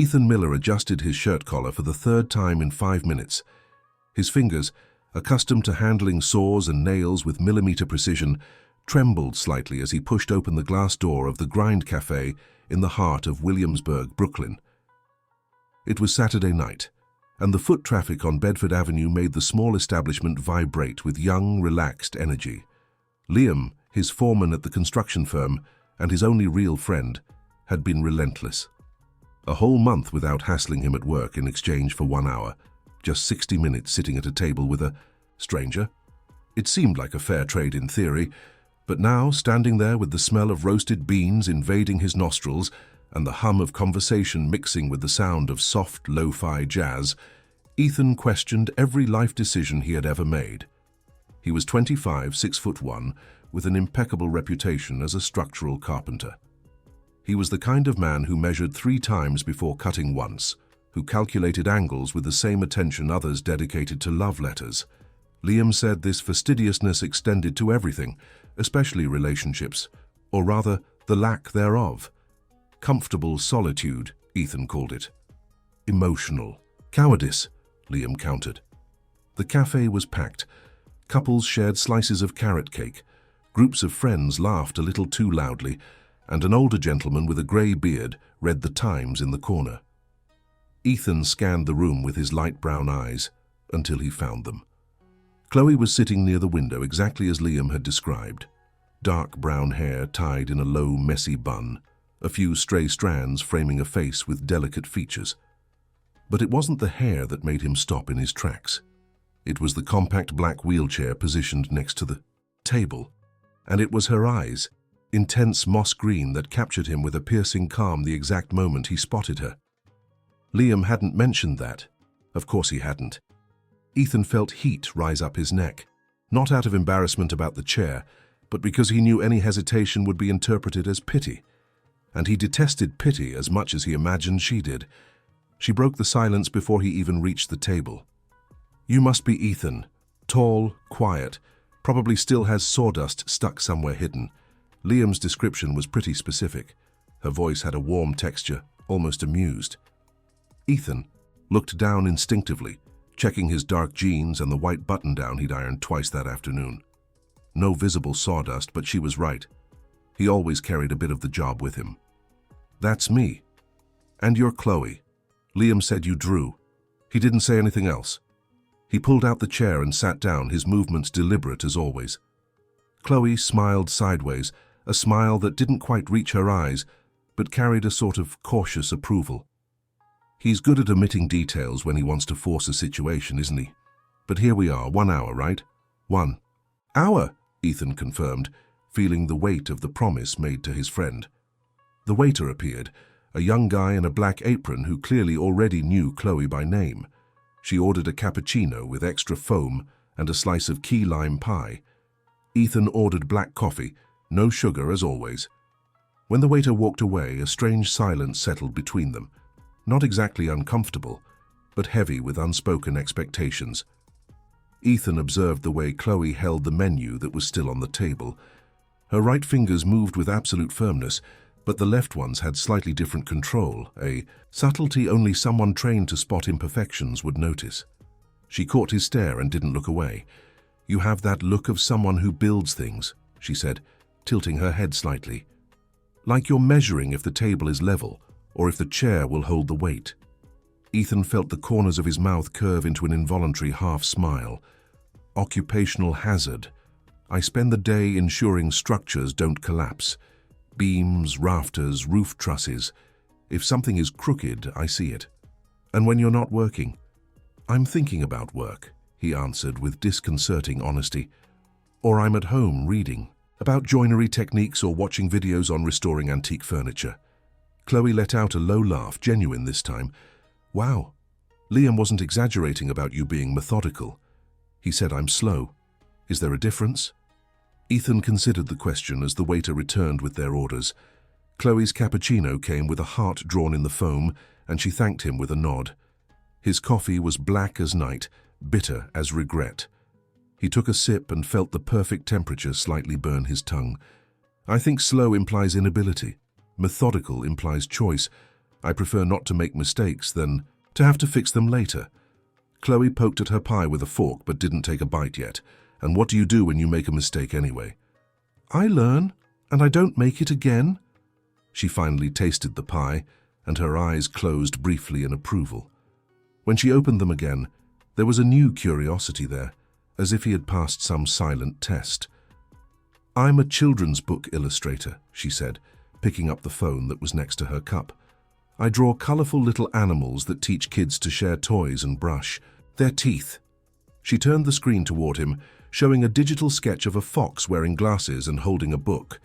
Ethan Miller adjusted his shirt collar for the third time in 5 minutes. His fingers, accustomed to handling saws and nails with millimeter precision, trembled slightly as he pushed open the glass door of the Grind Cafe in the heart of Williamsburg, Brooklyn. It was Saturday night, and the foot traffic on Bedford Avenue made the small establishment vibrate with young, relaxed energy. Liam, his foreman at the construction firm, and his only real friend, had been relentless. A whole month without hassling him at work in exchange for 1 hour, just 60 minutes sitting at a table with a stranger. It seemed like a fair trade in theory, but now, standing there with the smell of roasted beans invading his nostrils and the hum of conversation mixing with the sound of soft lo-fi jazz, Ethan questioned every life decision he had ever made. He was 25, 6'1", with an impeccable reputation as a structural carpenter. He was the kind of man who measured 3 times before cutting once, who calculated angles with the same attention others dedicated to love letters. Liam said this fastidiousness extended to everything, especially relationships, or rather, the lack thereof. Comfortable solitude, Ethan called it. Emotional cowardice, Liam countered. The cafe was packed. Couples shared slices of carrot cake. Groups of friends laughed a little too loudly, and an older gentleman with a grey beard read the Times in the corner. Ethan scanned the room with his light brown eyes until he found them. Chloe was sitting near the window exactly as Liam had described. Dark brown hair tied in a low, messy bun, a few stray strands framing a face with delicate features. But it wasn't the hair that made him stop in his tracks. It was the compact black wheelchair positioned next to the table. And it was her eyes, intense moss green, that captured him with a piercing calm the exact moment he spotted her. Liam hadn't mentioned that. Of course he hadn't. Ethan felt heat rise up his neck, not out of embarrassment about the chair, but because he knew any hesitation would be interpreted as pity. And he detested pity as much as he imagined she did. She broke the silence before he even reached the table. "You must be Ethan. Tall, quiet, probably still has sawdust stuck somewhere hidden." Liam's description was pretty specific. Her voice had a warm texture, almost amused. Ethan looked down instinctively, checking his dark jeans and the white button-down he'd ironed twice that afternoon. No visible sawdust, but she was right. He always carried a bit of the job with him. "That's me. And you're Chloe. Liam said you drew." He didn't say anything else. He pulled out the chair and sat down, his movements deliberate as always. Chloe smiled sideways, a smile that didn't quite reach her eyes, but carried a sort of cautious approval. He's good at omitting details when he wants to force a situation, isn't he? But here we are, 1 hour, right? 1 hour, Ethan confirmed, feeling the weight of the promise made to his friend. The waiter appeared, a young guy in a black apron who clearly already knew Chloe by name. She ordered a cappuccino with extra foam and a slice of key lime pie. Ethan ordered black coffee, no sugar as always. When the waiter walked away, a strange silence settled between them. Not exactly uncomfortable, but heavy with unspoken expectations. Ethan observed the way Chloe held the menu that was still on the table. Her right fingers moved with absolute firmness, but the left ones had slightly different control, a subtlety only someone trained to spot imperfections would notice. She caught his stare and didn't look away. "You have that look of someone who builds things," she said, tilting her head slightly. "Like you're measuring if the table is level, or if the chair will hold the weight." Ethan felt the corners of his mouth curve into an involuntary half-smile. "Occupational hazard. I spend the day ensuring structures don't collapse. Beams, rafters, roof trusses. If something is crooked, I see it. And when you're not working?" "I'm thinking about work," he answered with disconcerting honesty. "Or I'm at home reading about joinery techniques or watching videos on restoring antique furniture." Chloe let out a low laugh, genuine this time. "Wow, Liam wasn't exaggerating about you being methodical. He said I'm slow. Is there a difference?" Ethan considered the question as the waiter returned with their orders. Chloe's cappuccino came with a heart drawn in the foam, and she thanked him with a nod. His coffee was black as night, bitter as regret. He took a sip and felt the perfect temperature slightly burn his tongue. "I think slow implies inability. Methodical implies choice. I prefer not to make mistakes than to have to fix them later. Chloe poked at her pie with a fork but didn't take a bite yet. And what do you do when you make a mistake anyway? I learn, and I don't make it again. She finally tasted the pie, and her eyes closed briefly in approval. When she opened them again, there was a new curiosity there, as if he had passed some silent test. I'm a children's book illustrator, she said, picking up the phone that was next to her cup. I draw colorful little animals that teach kids to share toys and brush their teeth. She turned the screen toward him, showing a digital sketch of a fox wearing glasses and holding a book.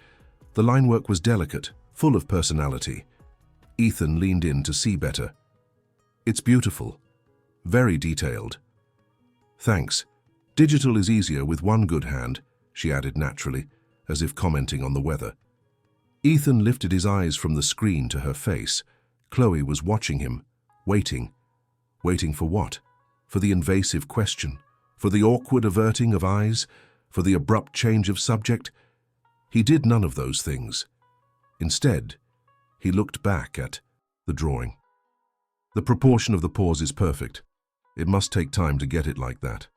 The line work was delicate, full of personality. Ethan leaned in to see better. It's beautiful. Very detailed. Thanks. Digital is easier with one good hand, she added naturally, as if commenting on the weather. Ethan lifted his eyes from the screen to her face. Chloe was watching him, waiting. Waiting for what? For the invasive question? For the awkward averting of eyes? For the abrupt change of subject? He did none of those things. Instead, he looked back at the drawing. The proportion of the pause is perfect. It must take time to get it like that.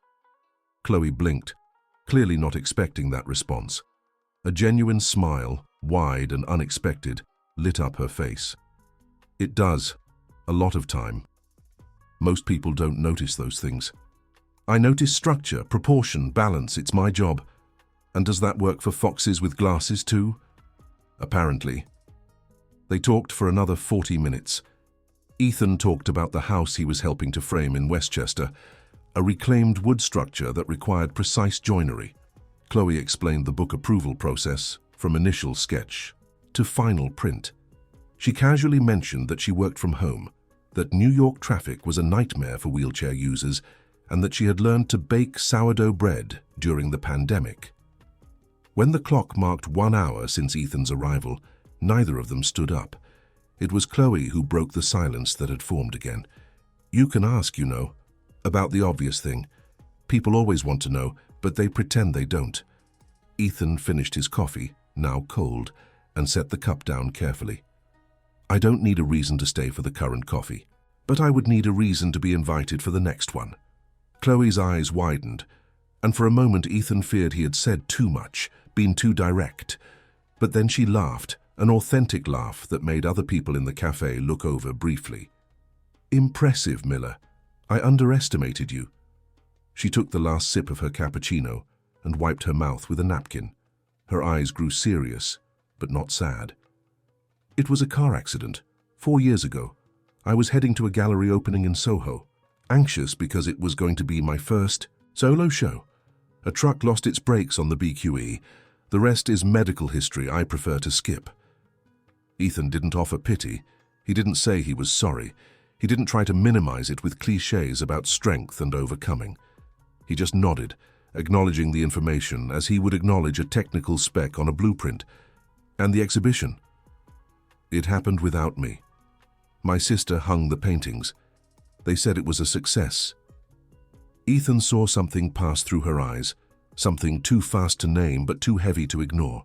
Chloe blinked, clearly not expecting that response. A genuine smile, wide and unexpected, lit up her face. It does. A lot of time. Most people don't notice those things. I notice structure, proportion, balance. It's my job. And does that work for foxes with glasses too? Apparently. They talked for another 40 minutes. Ethan talked about the house he was helping to frame in Westchester, a reclaimed wood structure that required precise joinery. Chloe explained the book approval process, from initial sketch to final print. She casually mentioned that she worked from home, that New York traffic was a nightmare for wheelchair users, and that she had learned to bake sourdough bread during the pandemic. When the clock marked 1 hour since Ethan's arrival, neither of them stood up. It was Chloe who broke the silence that had formed again. You can ask, you know, about the obvious thing. People always want to know, but they pretend they don't. Ethan finished his coffee, now cold, and set the cup down carefully. I don't need a reason to stay for the current coffee, but I would need a reason to be invited for the next one. Chloe's eyes widened, and for a moment Ethan feared he had said too much, been too direct. But then she laughed, an authentic laugh that made other people in the cafe look over briefly. Impressive, Miller. I underestimated you. She took the last sip of her cappuccino and wiped her mouth with a napkin. Her eyes grew serious, but not sad. It was a car accident, 4 years ago. I was heading to a gallery opening in Soho, anxious because it was going to be my first solo show. A truck lost its brakes on the BQE. The rest is medical history I prefer to skip. Ethan didn't offer pity. He didn't say he was sorry. He didn't try to minimize it with cliches about strength and overcoming. He just nodded, acknowledging the information as he would acknowledge a technical spec on a blueprint. And the exhibition. It happened without me. My sister hung the paintings. They said it was a success. Ethan saw something pass through her eyes, something too fast to name but too heavy to ignore.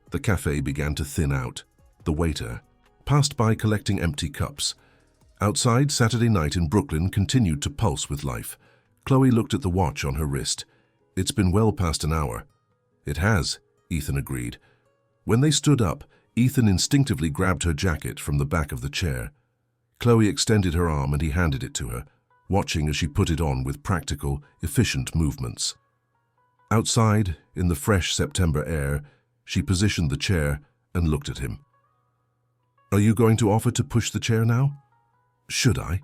The cafe began to thin out. The waiter passed by collecting empty cups. Outside, Saturday night in Brooklyn continued to pulse with life. Chloe looked at the watch on her wrist. It's been well past an hour. It has, Ethan agreed. When they stood up, Ethan instinctively grabbed her jacket from the back of the chair. Chloe extended her arm and he handed it to her, watching as she put it on with practical, efficient movements. Outside, in the fresh September air, she positioned the chair and looked at him. Are you going to offer to push the chair now? Should I?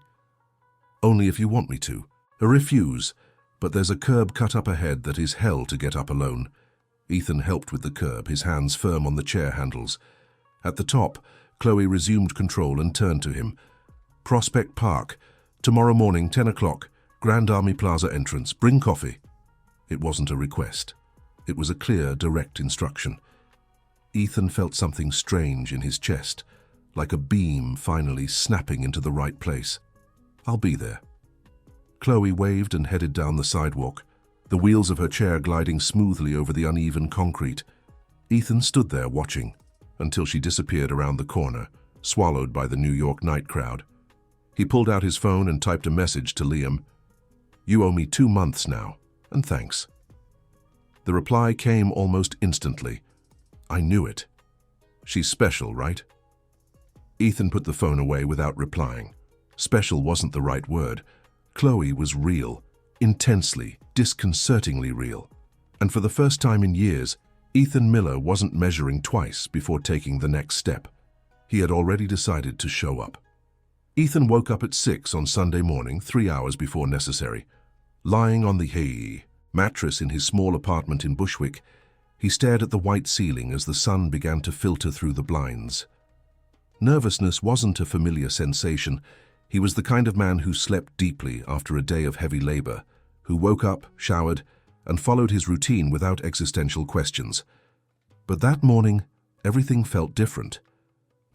Only if you want me to. A refuse, but there's a curb cut up ahead that is hell to get up alone. Ethan helped with the curb, his hands firm on the chair handles. At the top, Chloe resumed control and turned to him. Prospect Park, tomorrow morning, 10 o'clock, Grand Army Plaza entrance, bring coffee. It wasn't a request. It was a clear, direct instruction. Ethan felt something strange in his chest, like a beam finally snapping into the right place. I'll be there. Chloe waved and headed down the sidewalk, the wheels of her chair gliding smoothly over the uneven concrete. Ethan stood there watching, until she disappeared around the corner, swallowed by the New York night crowd. He pulled out his phone and typed a message to Liam. "You owe me 2 months now, and thanks." The reply came almost instantly. "I knew it. She's special, right?" Ethan put the phone away without replying. Special wasn't the right word. Chloe was real, intensely, disconcertingly real. And for the first time in years, Ethan Miller wasn't measuring twice before taking the next step. He had already decided to show up. Ethan woke up at 6 on Sunday morning, 3 hours before necessary. Lying on the mattress in his small apartment in Bushwick, he stared at the white ceiling as the sun began to filter through the blinds. Nervousness wasn't a familiar sensation. He was the kind of man who slept deeply after a day of heavy labor, who woke up, showered, and followed his routine without existential questions. But that morning, everything felt different.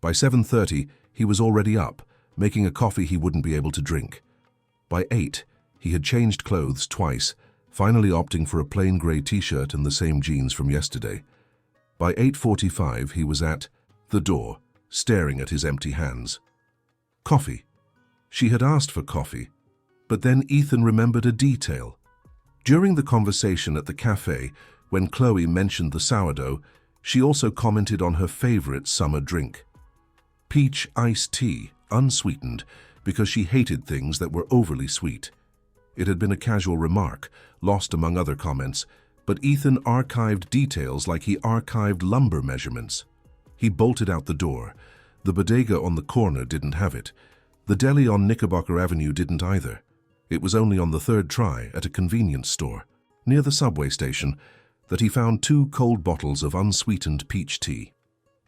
By 7:30, he was already up, making a coffee he wouldn't be able to drink. By 8, he had changed clothes twice, finally opting for a plain grey t-shirt and the same jeans from yesterday. By 8:45, he was at the door, staring at his empty hands. Coffee. She had asked for coffee, but then Ethan remembered a detail. During the conversation at the cafe, when Chloe mentioned the sourdough, she also commented on her favorite summer drink. Peach iced tea, unsweetened, because she hated things that were overly sweet. It had been a casual remark, lost among other comments, but Ethan archived details like he archived lumber measurements. He bolted out the door. The bodega on the corner didn't have it. The deli on Knickerbocker Avenue didn't either. It was only on the third try at a convenience store, near the subway station, that he found 2 cold bottles of unsweetened peach tea.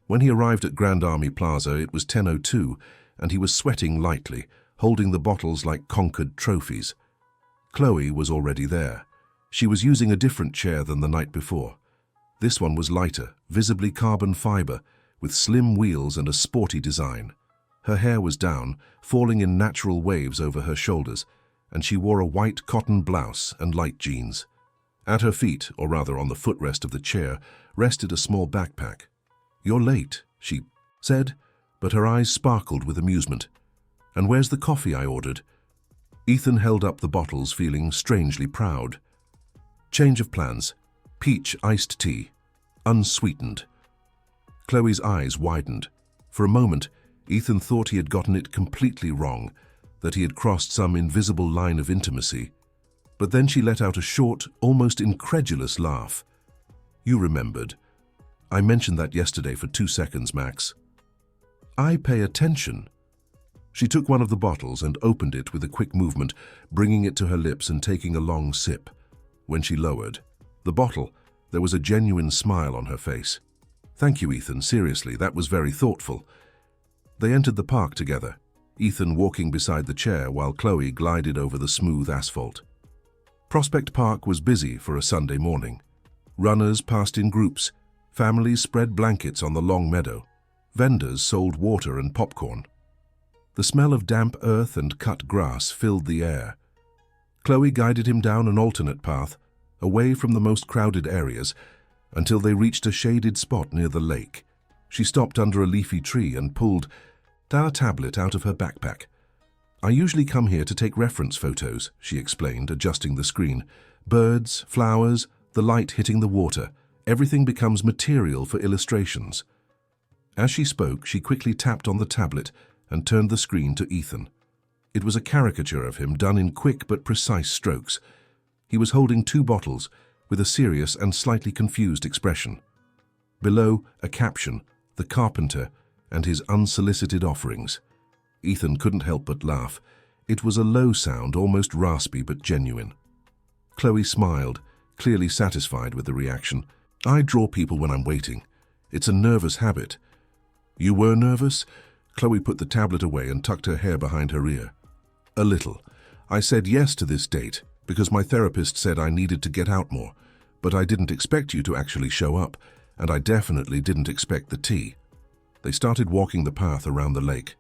When he arrived at Grand Army Plaza, it was 10:02, and he was sweating lightly, holding the bottles like conquered trophies. Chloe was already there. She was using a different chair than the night before. This one was lighter, visibly carbon fiber, with slim wheels and a sporty design. Her hair was down, falling in natural waves over her shoulders, and she wore a white cotton blouse and light jeans. At her feet, or rather on the footrest of the chair, rested a small backpack. "You're late," she said, but her eyes sparkled with amusement. "And where's the coffee I ordered?" Ethan held up the bottles, feeling strangely proud. Change of plans. Peach iced tea. Unsweetened. Chloe's eyes widened. For a moment, Ethan thought he had gotten it completely wrong, that he had crossed some invisible line of intimacy. But then she let out a short, almost incredulous laugh. "You remembered. I mentioned that yesterday for 2 seconds, Max." "I pay attention." She took one of the bottles and opened it with a quick movement, bringing it to her lips and taking a long sip. When she lowered the bottle, there was a genuine smile on her face. "Thank you, Ethan. Seriously, that was very thoughtful." They entered the park together, Ethan walking beside the chair while Chloe glided over the smooth asphalt. Prospect Park was busy for a Sunday morning. Runners passed in groups. Families spread blankets on the long meadow. Vendors sold water and popcorn. The smell of damp earth and cut grass filled the air. Chloe guided him down an alternate path, away from the most crowded areas, until they reached a shaded spot near the lake. She stopped under a leafy tree and pulled a tablet out of her backpack. "I usually come here to take reference photos," she explained, adjusting the screen. "Birds, flowers, the light hitting the water, everything becomes material for illustrations." As she spoke, she quickly tapped on the tablet and turned the screen to Ethan. It was a caricature of him done in quick but precise strokes. He was holding 2 bottles with a serious and slightly confused expression. Below, a caption, "The Carpenter and His Unsolicited Offerings." Ethan couldn't help but laugh. It was a low sound, almost raspy but genuine. Chloe smiled, clearly satisfied with the reaction. "I draw people when I'm waiting. It's a nervous habit." "You were nervous?" Chloe put the tablet away and tucked her hair behind her ear. "A little. I said yes to this date because my therapist said I needed to get out more, but I didn't expect you to actually show up, and I definitely didn't expect the tea." They started walking the path around the lake.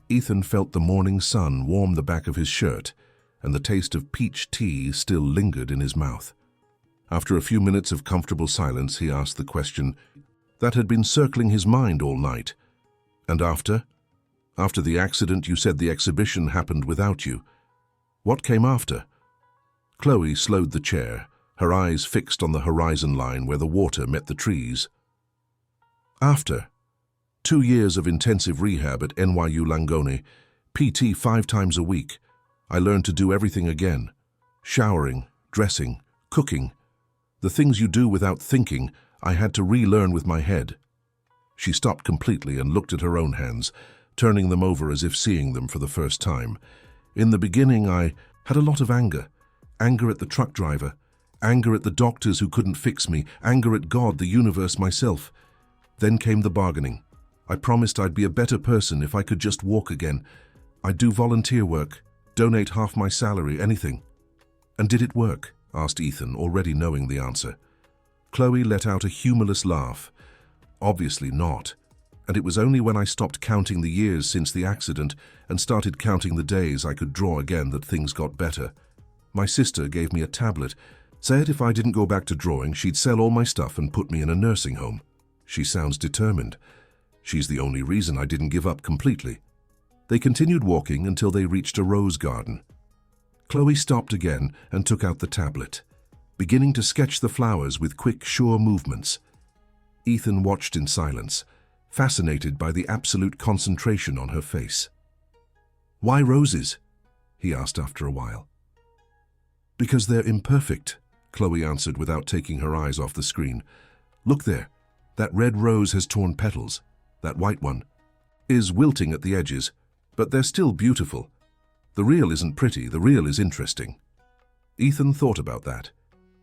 Ethan felt the morning sun warm the back of his shirt, and the taste of peach tea still lingered in his mouth. After a few minutes of comfortable silence, he asked the question that had been circling his mind all night. And after? After the accident, you said the exhibition happened without you. What came after? Chloe slowed the chair, her eyes fixed on the horizon line where the water met the trees. After 2 years of intensive rehab at NYU Langone, PT 5 times a week, I learned to do everything again. Showering, dressing, cooking. The things you do without thinking, I had to relearn with my head. She stopped completely and looked at her own hands, turning them over as if seeing them for the first time. In the beginning, I had a lot of anger. Anger at the truck driver. Anger at the doctors who couldn't fix me. Anger at God, the universe, myself. Then came the bargaining. I promised I'd be a better person if I could just walk again. I'd do volunteer work, donate half my salary, anything. And did it work? Asked Ethan, already knowing the answer. Chloe let out a humorless laugh. Obviously not. And it was only when I stopped counting the years since the accident and started counting the days I could draw again that things got better. My sister gave me a tablet, said if I didn't go back to drawing, she'd sell all my stuff and put me in a nursing home. She sounds determined. She's the only reason I didn't give up completely. They continued walking until they reached a rose garden. Chloe stopped again and took out the tablet, beginning to sketch the flowers with quick, sure movements. Ethan watched in silence, fascinated by the absolute concentration on her face. "Why roses?" he asked after a while. "Because they're imperfect," Chloe answered without taking her eyes off the screen. "Look there. That red rose has torn petals. That white one is wilting at the edges, but they're still beautiful. The real isn't pretty, the real is interesting." Ethan thought about that.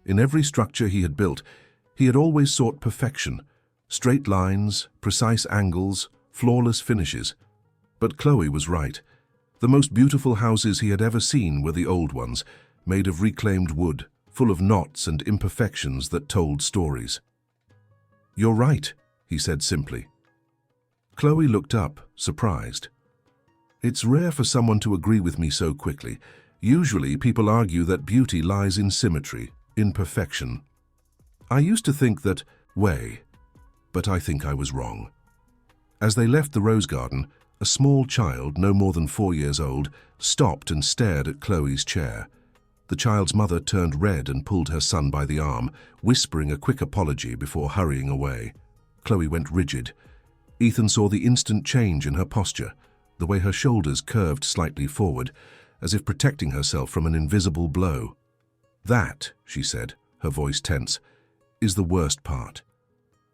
In every structure he had built, he had always sought perfection, straight lines, precise angles, flawless finishes. But Chloe was right. The most beautiful houses he had ever seen were the old ones, made of reclaimed wood, full of knots and imperfections that told stories. "You're right," he said simply. Chloe looked up, surprised. "It's rare for someone to agree with me so quickly. Usually people argue that beauty lies in symmetry, in perfection. I used to think that way, but I think I was wrong." As they left the rose garden, a small child, no more than 4 years old, stopped and stared at Chloe's chair. The child's mother turned red and pulled her son by the arm, whispering a quick apology before hurrying away. Chloe went rigid. Ethan saw the instant change in her posture, the way her shoulders curved slightly forward, as if protecting herself from an invisible blow. "That," she said, her voice tense, "is the worst part.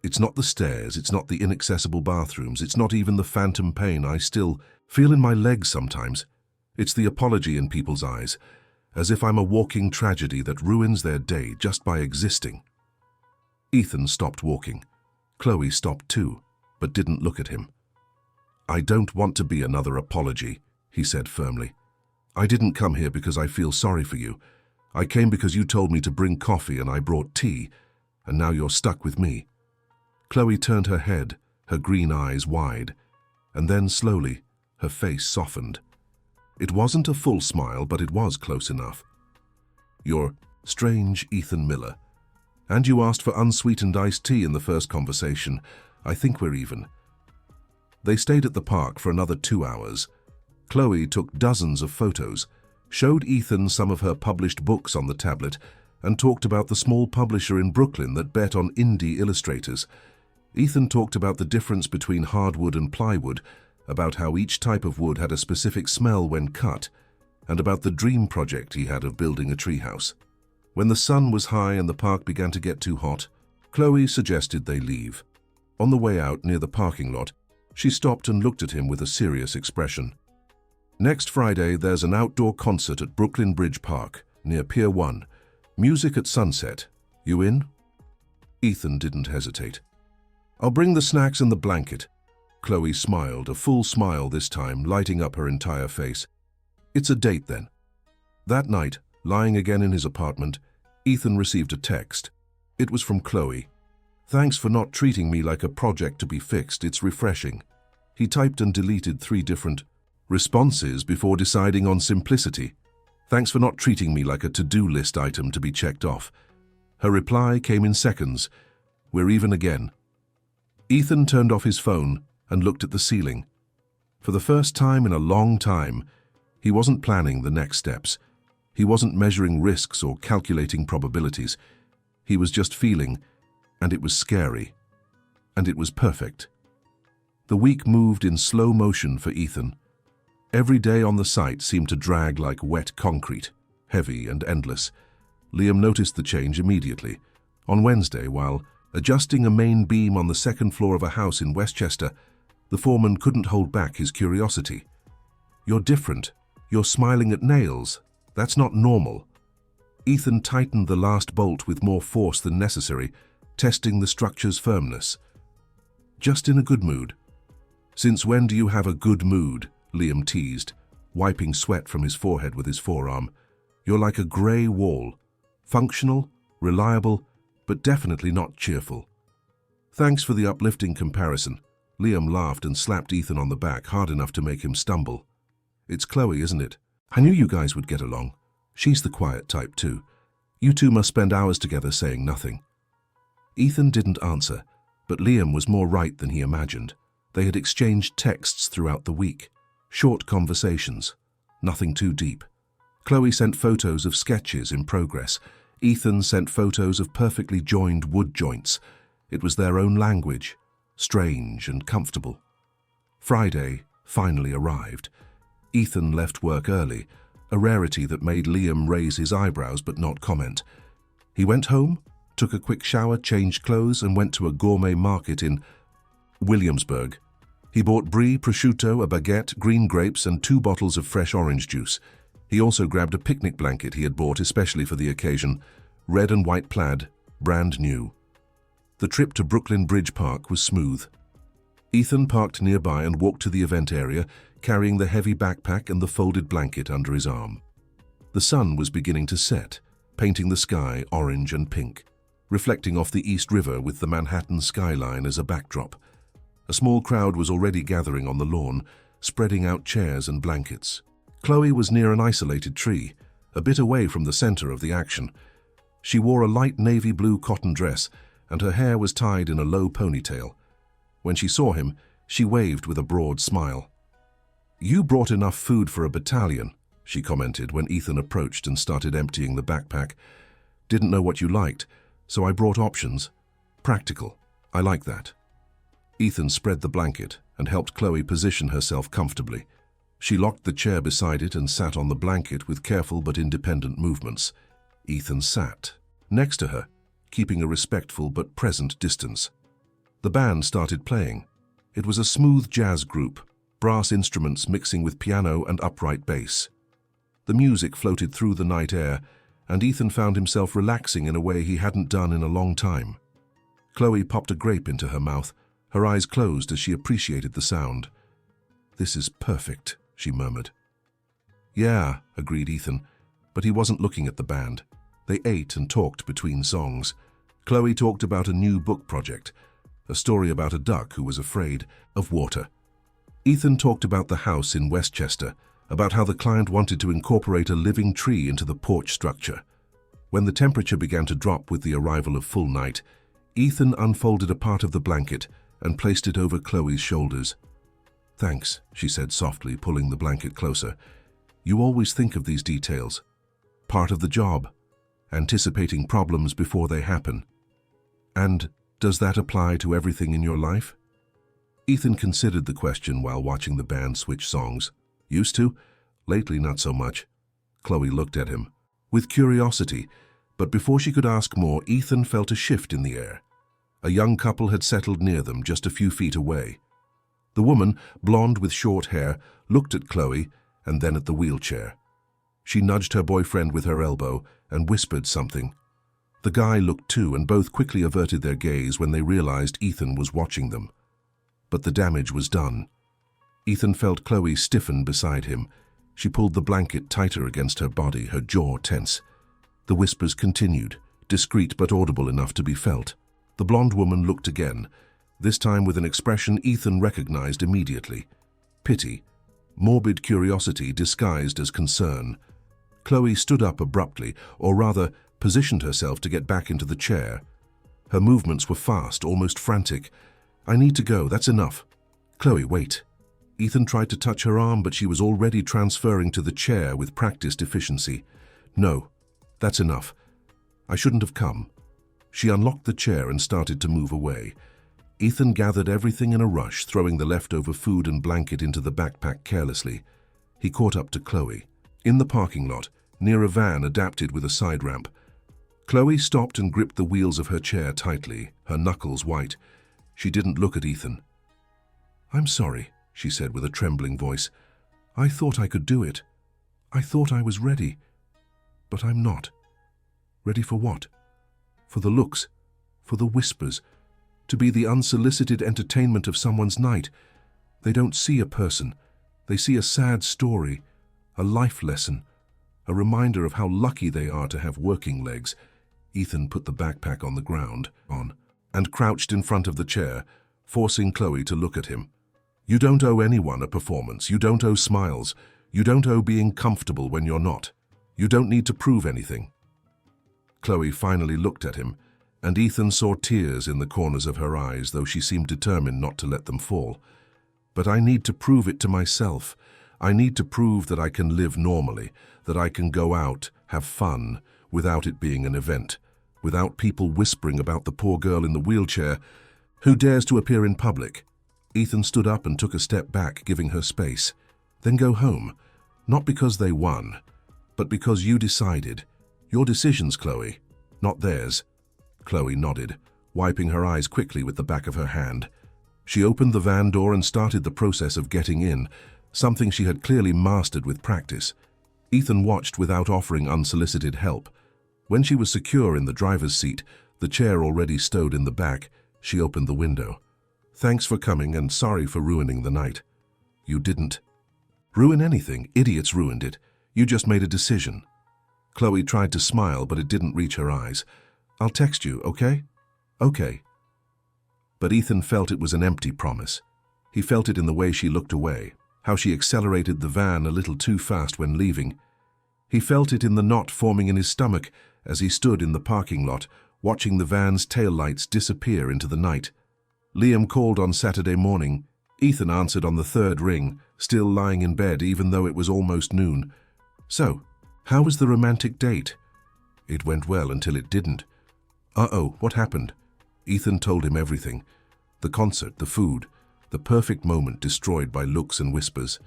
It's not the stairs, it's not the inaccessible bathrooms, it's not even the phantom pain I still feel in my legs sometimes. It's the apology in people's eyes, as if I'm a walking tragedy that ruins their day just by existing." Ethan stopped walking. Chloe stopped too, but didn't look at him. "I don't want to be another apology," he said firmly. "I didn't come here because I feel sorry for you. I came because you told me to bring coffee and I brought tea, and now you're stuck with me." Chloe turned her head, her green eyes wide, and then slowly, her face softened. It wasn't a full smile, but it was close enough. "You're strange, Ethan Miller. And you asked for unsweetened iced tea in the first conversation. I think we're even." They stayed at the park for another 2 hours. Chloe took dozens of photos, showed Ethan some of her published books on the tablet, and talked about the small publisher in Brooklyn that bet on indie illustrators. Ethan talked about the difference between hardwood and plywood, about how each type of wood had a specific smell when cut, and about the dream project he had of building a treehouse. When the sun was high and the park began to get too hot, Chloe suggested they leave. On the way out near the parking lot, she stopped and looked at him with a serious expression. "Next Friday, there's an outdoor concert at Brooklyn Bridge Park, near Pier 1. Music at sunset. You in?" Ethan didn't hesitate. "I'll bring the snacks and the blanket." Chloe smiled, a full smile this time, lighting up her entire face. "It's a date then." That night, lying again in his apartment, Ethan received a text. It was from Chloe. "Thanks for not treating me like a project to be fixed. It's refreshing." He typed and deleted 3 different responses before deciding on simplicity. "Thanks for not treating me like a to-do list item to be checked off." Her reply came in seconds. "We're even again." Ethan turned off his phone and looked at the ceiling. For the first time in a long time, he wasn't planning the next steps. He wasn't measuring risks or calculating probabilities. He was just feeling, and it was scary. And it was perfect. The week moved in slow motion for Ethan. Every day on the site seemed to drag like wet concrete, heavy and endless. Liam noticed the change immediately. On Wednesday, while adjusting a main beam on the second floor of a house in Westchester, the foreman couldn't hold back his curiosity. "You're different. You're smiling at nails. That's not normal." Ethan tightened the last bolt with more force than necessary, testing the structure's firmness. "Just in a good mood." "Since when do you have a good mood?" Liam teased, wiping sweat from his forehead with his forearm. "You're like a grey wall. Functional, reliable, but definitely not cheerful." "Thanks for the uplifting comparison." Liam laughed and slapped Ethan on the back hard enough to make him stumble. "It's Chloe, isn't it? I knew you guys would get along. She's the quiet type too. You two must spend hours together saying nothing." Ethan didn't answer, but Liam was more right than he imagined. They had exchanged texts throughout the week. Short conversations. Nothing too deep. Chloe sent photos of sketches in progress. Ethan sent photos of perfectly joined wood joints. It was their own language. Strange and comfortable. Friday finally arrived. Ethan left work early, a rarity that made Liam raise his eyebrows but not comment. He went home, took a quick shower, changed clothes, and went to a gourmet market in Williamsburg. He bought brie, prosciutto, a baguette, green grapes, and 2 bottles of fresh orange juice. He also grabbed a picnic blanket he had bought especially for the occasion, red and white plaid, brand new. The trip to Brooklyn Bridge Park was smooth. Ethan parked nearby and walked to the event area, carrying the heavy backpack and the folded blanket under his arm. The sun was beginning to set, painting the sky orange and pink, reflecting off the East River with the Manhattan skyline as a backdrop. A small crowd was already gathering on the lawn, spreading out chairs and blankets. Chloe was near an isolated tree, a bit away from the center of the action. She wore a light navy blue cotton dress, and her hair was tied in a low ponytail. When she saw him, she waved with a broad smile. "You brought enough food for a battalion," she commented when Ethan approached and started emptying the backpack. "Didn't know what you liked, so I brought options. Practical. I like that." Ethan spread the blanket and helped Chloe position herself comfortably. She locked the chair beside it and sat on the blanket with careful but independent movements. Ethan sat next to her, keeping a respectful but present distance. The band started playing. It was a smooth jazz group, brass instruments mixing with piano and upright bass. The music floated through the night air, and Ethan found himself relaxing in a way he hadn't done in a long time. Chloe popped a grape into her mouth, her eyes closed as she appreciated the sound. "This is perfect," she murmured. "Yeah," agreed Ethan, but he wasn't looking at the band. They ate and talked between songs. Chloe talked about a new book project, a story about a duck who was afraid of water. Ethan talked about the house in Westchester, about how the client wanted to incorporate a living tree into the porch structure. When the temperature began to drop with the arrival of full night, Ethan unfolded a part of the blanket and placed it over Chloe's shoulders. "Thanks," she said softly, pulling the blanket closer. "You always think of these details. Part of the job, anticipating problems before they happen. And does that apply to everything in your life?" Ethan considered the question while watching the band switch songs. "Used to? Lately, not so much." Chloe looked at him with curiosity, but before she could ask more, Ethan felt a shift in the air. A young couple had settled near them, just a few feet away. The woman, blonde with short hair, looked at Chloe and then at the wheelchair. She nudged her boyfriend with her elbow and whispered something. The guy looked too, and both quickly averted their gaze when they realized Ethan was watching them. But the damage was done. Ethan felt Chloe stiffen beside him. She pulled the blanket tighter against her body, her jaw tense. The whispers continued, discreet but audible enough to be felt. The blonde woman looked again, this time with an expression Ethan recognized immediately. Pity, morbid curiosity disguised as concern. Chloe stood up abruptly, or rather, positioned herself to get back into the chair. Her movements were fast, almost frantic. "I need to go, that's enough." Chloe, wait. Ethan tried to touch her arm, but she was already transferring to the chair with practiced efficiency. No, that's enough. I shouldn't have come. She unlocked the chair and started to move away. Ethan gathered everything in a rush, throwing the leftover food and blanket into the backpack carelessly. He caught up to Chloe. In the parking lot, near a van adapted with a side ramp, Chloe stopped and gripped the wheels of her chair tightly, her knuckles white. She didn't look at Ethan. "I'm sorry," she said with a trembling voice. "I thought I could do it. I thought I was ready. But I'm not. Ready for what? For the looks, for the whispers, to be the unsolicited entertainment of someone's night. They don't see a person. They see a sad story, a life lesson, a reminder of how lucky they are to have working legs." Ethan put the backpack on the ground, and crouched in front of the chair, forcing Chloe to look at him. "You don't owe anyone a performance. You don't owe smiles. You don't owe being comfortable when you're not. You don't need to prove anything." Chloe finally looked at him, and Ethan saw tears in the corners of her eyes, though she seemed determined not to let them fall. "But I need to prove it to myself. I need to prove that I can live normally, that I can go out, have fun, without it being an event, without people whispering about the poor girl in the wheelchair who dares to appear in public." Ethan stood up and took a step back, giving her space. "Then go home. Not because they won, but because you decided. Your decisions, Chloe, not theirs." Chloe nodded, wiping her eyes quickly with the back of her hand. She opened the van door and started the process of getting in, something she had clearly mastered with practice. Ethan watched without offering unsolicited help. When she was secure in the driver's seat, the chair already stowed in the back, she opened the window. "Thanks for coming and sorry for ruining the night." "You didn't ruin anything. Idiots ruined it. You just made a decision." Chloe tried to smile, but it didn't reach her eyes. "I'll text you, okay?" "Okay." But Ethan felt it was an empty promise. He felt it in the way she looked away, how she accelerated the van a little too fast when leaving. He felt it in the knot forming in his stomach as he stood in the parking lot, watching the van's taillights disappear into the night. Liam called on Saturday morning. Ethan answered on the third ring, still lying in bed even though it was almost noon. "So, how was the romantic date?" "It went well until it didn't." "Uh-oh, what happened?" Ethan told him everything. The concert, the food, the perfect moment destroyed by looks and whispers.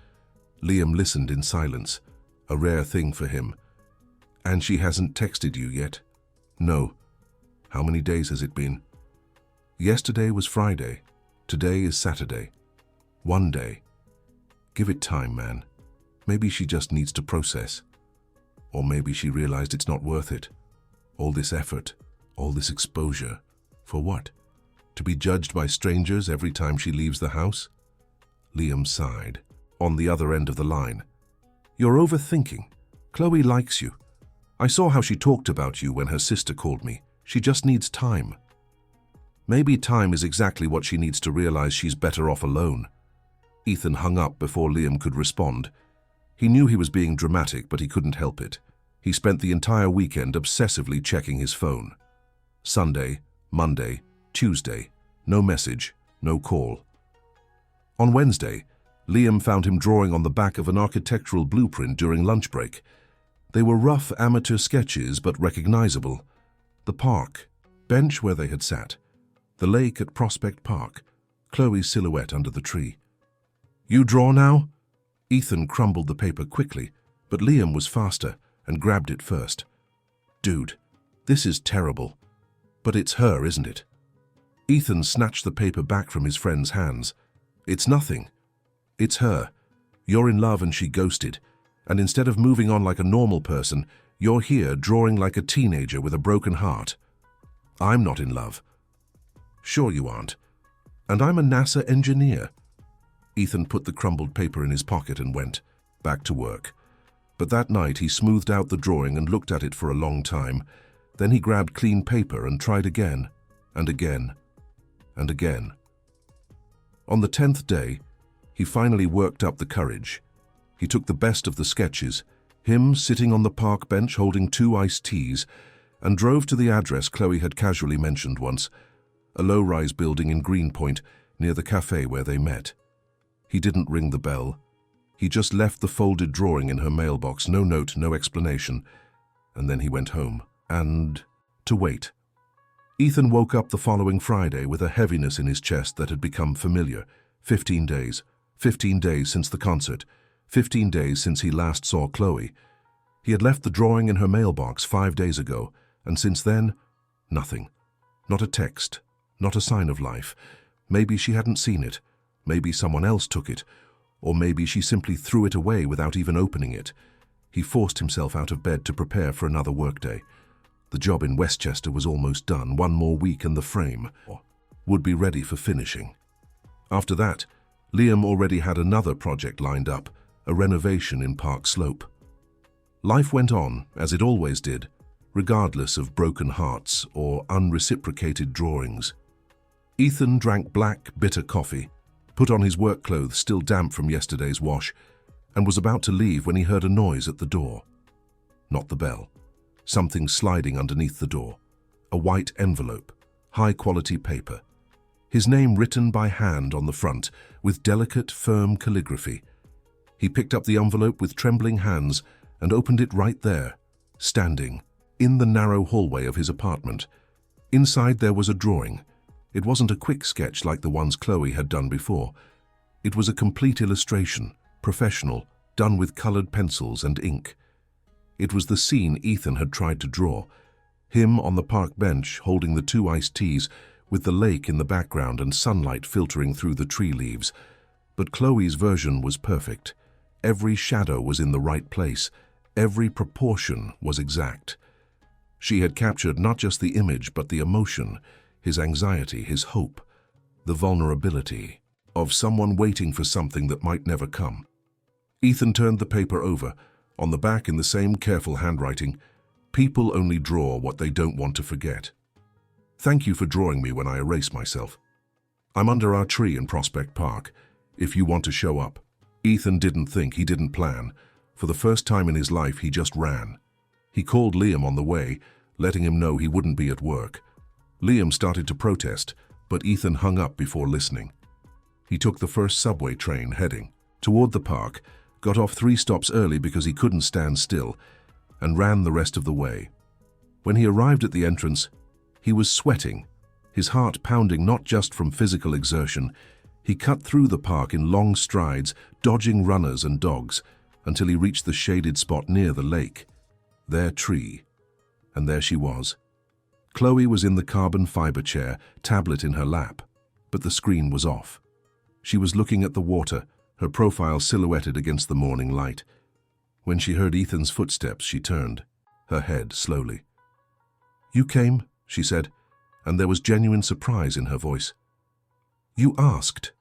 Liam listened in silence, a rare thing for him. "And she hasn't texted you yet?" "No." "How many days has it been?" "Yesterday was Friday. Today is Saturday. 1 day. Give it time, man. Maybe she just needs to process. Or maybe she realized it's not worth it. All this effort, all this exposure. For what? To be judged by strangers every time she leaves the house?" Liam sighed, on the other end of the line. "You're overthinking. Chloe likes you. I saw how she talked about you when her sister called me. She just needs time." "Maybe time is exactly what she needs to realize she's better off alone." Ethan hung up before Liam could respond. He knew he was being dramatic, but he couldn't help it. He spent the entire weekend obsessively checking his phone. Sunday, Monday, Tuesday, no message, no call. On Wednesday, Liam found him drawing on the back of an architectural blueprint during lunch break. They were rough amateur sketches, but recognizable. The park, bench where they had sat. The lake at Prospect Park, Chloe's silhouette under the tree. "You draw now?" Ethan crumbled the paper quickly, but Liam was faster and grabbed it first. "Dude, this is terrible. But it's her, isn't it?" Ethan snatched the paper back from his friend's hands. "It's nothing. It's her. You're in love and she ghosted. And instead of moving on like a normal person, you're here drawing like a teenager with a broken heart. I'm not in love." "Sure you aren't. And I'm a NASA engineer." Ethan put the crumbled paper in his pocket and went back to work. But that night he smoothed out the drawing and looked at it for a long time. Then he grabbed clean paper and tried again, and again, and again. On the 10th day, he finally worked up the courage. He took the best of the sketches, him sitting on the park bench holding 2 iced teas, and drove to the address Chloe had casually mentioned once, a low-rise building in Greenpoint near the cafe where they met. He didn't ring the bell. He just left the folded drawing in her mailbox, no note, no explanation. And then he went home. And to wait. Ethan woke up the following Friday with a heaviness in his chest that had become familiar. 15 days. 15 days since the concert. 15 days since he last saw Chloe. He had left the drawing in her mailbox 5 days ago, and since then, nothing. Not a text. Not a sign of life. Maybe she hadn't seen it. Maybe someone else took it. Or maybe she simply threw it away without even opening it. He forced himself out of bed to prepare for another workday. The job in Westchester was almost done. 1 more week and the frame would be ready for finishing. After that, Liam already had another project lined up, a renovation in Park Slope. Life went on, as it always did, regardless of broken hearts or unreciprocated drawings. Ethan drank black, bitter coffee, put on his work clothes still damp from yesterday's wash, and was about to leave when he heard a noise at the door. Not the bell. Something sliding underneath the door. A white envelope, high-quality paper. His name written by hand on the front, with delicate, firm calligraphy. He picked up the envelope with trembling hands and opened it right there, standing, in the narrow hallway of his apartment. Inside there was a drawing. It wasn't a quick sketch like the ones Chloe had done before. It was a complete illustration, professional, done with colored pencils and ink. It was the scene Ethan had tried to draw. Him on the park bench holding the 2 iced teas, with the lake in the background and sunlight filtering through the tree leaves. But Chloe's version was perfect. Every shadow was in the right place. Every proportion was exact. She had captured not just the image but the emotion, his anxiety, his hope, the vulnerability of someone waiting for something that might never come. Ethan turned the paper over. On the back, in the same careful handwriting, "People only draw what they don't want to forget. Thank you for drawing me when I erase myself. I'm under our tree in Prospect Park, if you want to show up." Ethan didn't think, he didn't plan. For the first time in his life, he just ran. He called Liam on the way, letting him know he wouldn't be at work. Liam started to protest, but Ethan hung up before listening. He took the first subway train heading toward the park, got off 3 stops early because he couldn't stand still, and ran the rest of the way. When he arrived at the entrance, he was sweating, his heart pounding not just from physical exertion. He cut through the park in long strides, dodging runners and dogs, until he reached the shaded spot near the lake. Their tree. And there she was. Chloe was in the carbon fiber chair, tablet in her lap, but the screen was off. She was looking at the water, her profile silhouetted against the morning light. When she heard Ethan's footsteps, she turned, her head slowly. "You came," she said, and there was genuine surprise in her voice. "You asked."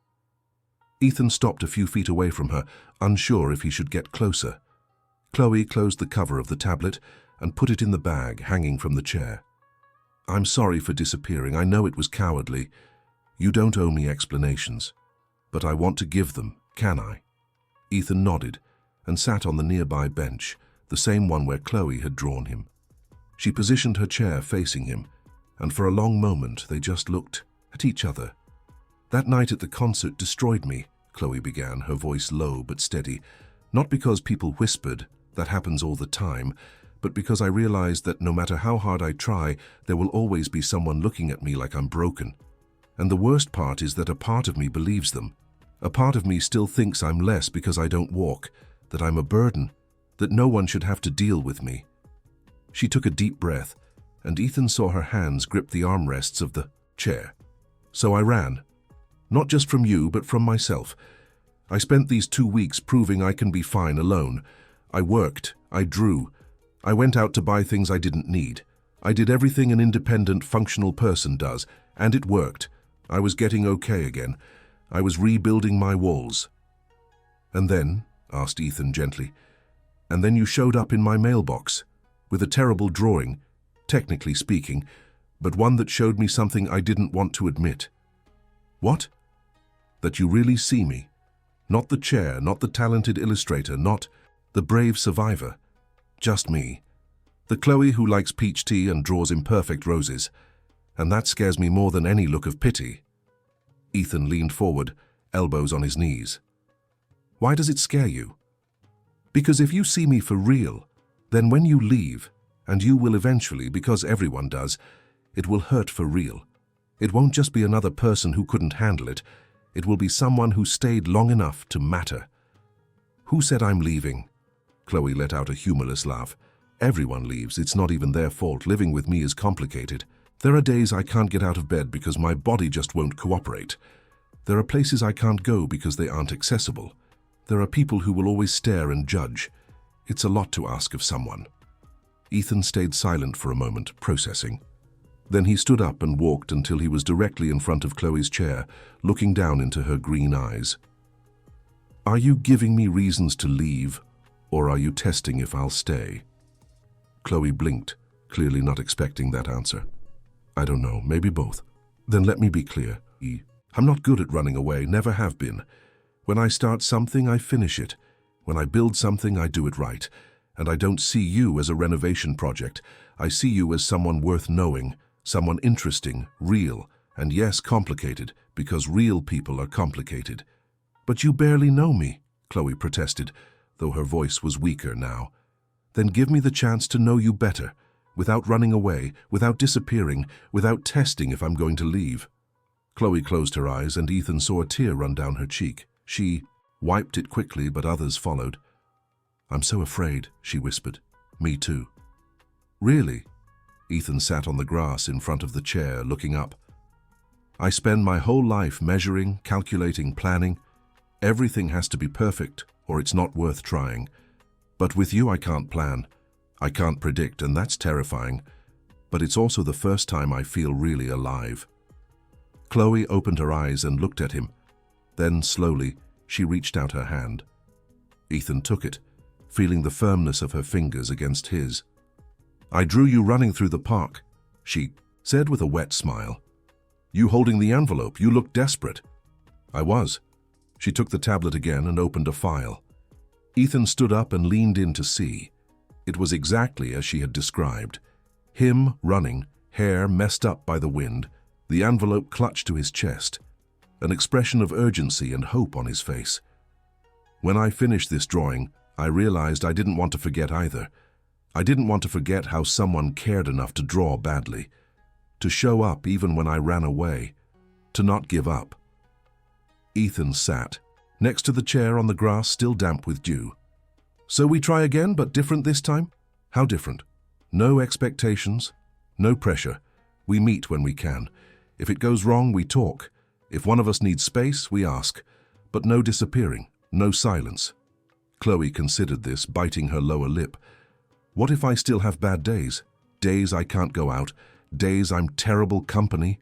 Ethan stopped a few feet away from her, unsure if he should get closer. Chloe closed the cover of the tablet and put it in the bag hanging from the chair. "I'm sorry for disappearing. I know it was cowardly. You don't owe me explanations. But I want to give them, can I?" Ethan nodded and sat on the nearby bench, the same one where Chloe had drawn him. She positioned her chair facing him, and for a long moment they just looked at each other. "That night at the concert destroyed me," Chloe began, her voice low but steady. "Not because people whispered, that happens all the time, but because I realized that no matter how hard I try, there will always be someone looking at me like I'm broken. And the worst part is that a part of me believes them. A part of me still thinks I'm less because I don't walk, that I'm a burden, that no one should have to deal with me." She took a deep breath, and Ethan saw her hands grip the armrests of the chair. "So I ran. Not just from you, but from myself. I spent these 2 weeks proving I can be fine alone. I worked, I drew. I went out to buy things I didn't need. I did everything an independent, functional person does, and it worked. I was getting okay again. I was rebuilding my walls." "And then?" asked Ethan gently. "And then you showed up in my mailbox, with a terrible drawing, technically speaking, but one that showed me something I didn't want to admit." "What?" "That you really see me. Not the chair, not the talented illustrator, not the brave survivor. Just me. The Chloe who likes peach tea and draws imperfect roses. And that scares me more than any look of pity." Ethan leaned forward, elbows on his knees. Why does it scare you? Because if you see me for real, then when you leave, and you will eventually, because everyone does, it will hurt for real. It won't just be another person who couldn't handle it. It will be someone who stayed long enough to matter. Who said I'm leaving? Chloe let out a humorless laugh. Everyone leaves. It's not even their fault. Living with me is complicated. There are days I can't get out of bed because my body just won't cooperate. There are places I can't go because they aren't accessible. There are people who will always stare and judge. It's a lot to ask of someone. Ethan stayed silent for a moment, processing. Then he stood up and walked until he was directly in front of Chloe's chair, looking down into her green eyes. Are you giving me reasons to leave, or are you testing if I'll stay? Chloe blinked, clearly not expecting that answer. I don't know, maybe both. Then let me be clear. I'm not good at running away, never have been. When I start something, I finish it. When I build something, I do it right. And I don't see you as a renovation project. I see you as someone worth knowing, someone interesting, real, and yes, complicated, because real people are complicated. But you barely know me, Chloe protested, though her voice was weaker now. Then give me the chance to know you better, without running away, without disappearing, without testing if I'm going to leave. Chloe closed her eyes, and Ethan saw a tear run down her cheek. She wiped it quickly, but others followed. I'm so afraid, she whispered. Me too. Really? Ethan sat on the grass in front of the chair, looking up. I spend my whole life measuring, calculating, planning. Everything has to be perfect, or it's not worth trying. But with you I can't plan. I can't predict, and that's terrifying. But it's also the first time I feel really alive. Chloe opened her eyes and looked at him. Then, slowly, she reached out her hand. Ethan took it, feeling the firmness of her fingers against his. I drew you running through the park, she said with a wet smile. You holding the envelope, you looked desperate. I was. She took the tablet again and opened a file. Ethan stood up and leaned in to see. It was exactly as she had described. Him running, hair messed up by the wind, the envelope clutched to his chest, an expression of urgency and hope on his face. When I finished this drawing, I realized I didn't want to forget either. I didn't want to forget how someone cared enough to draw badly, to show up even when I ran away, to not give up. Ethan sat, next to the chair on the grass still damp with dew. So we try again, but different this time? How different? No expectations, no pressure. We meet when we can. If it goes wrong, we talk. If one of us needs space, we ask. But no disappearing, no silence. Chloe considered this, biting her lower lip. What if I still have bad days? Days I can't go out, days I'm terrible company?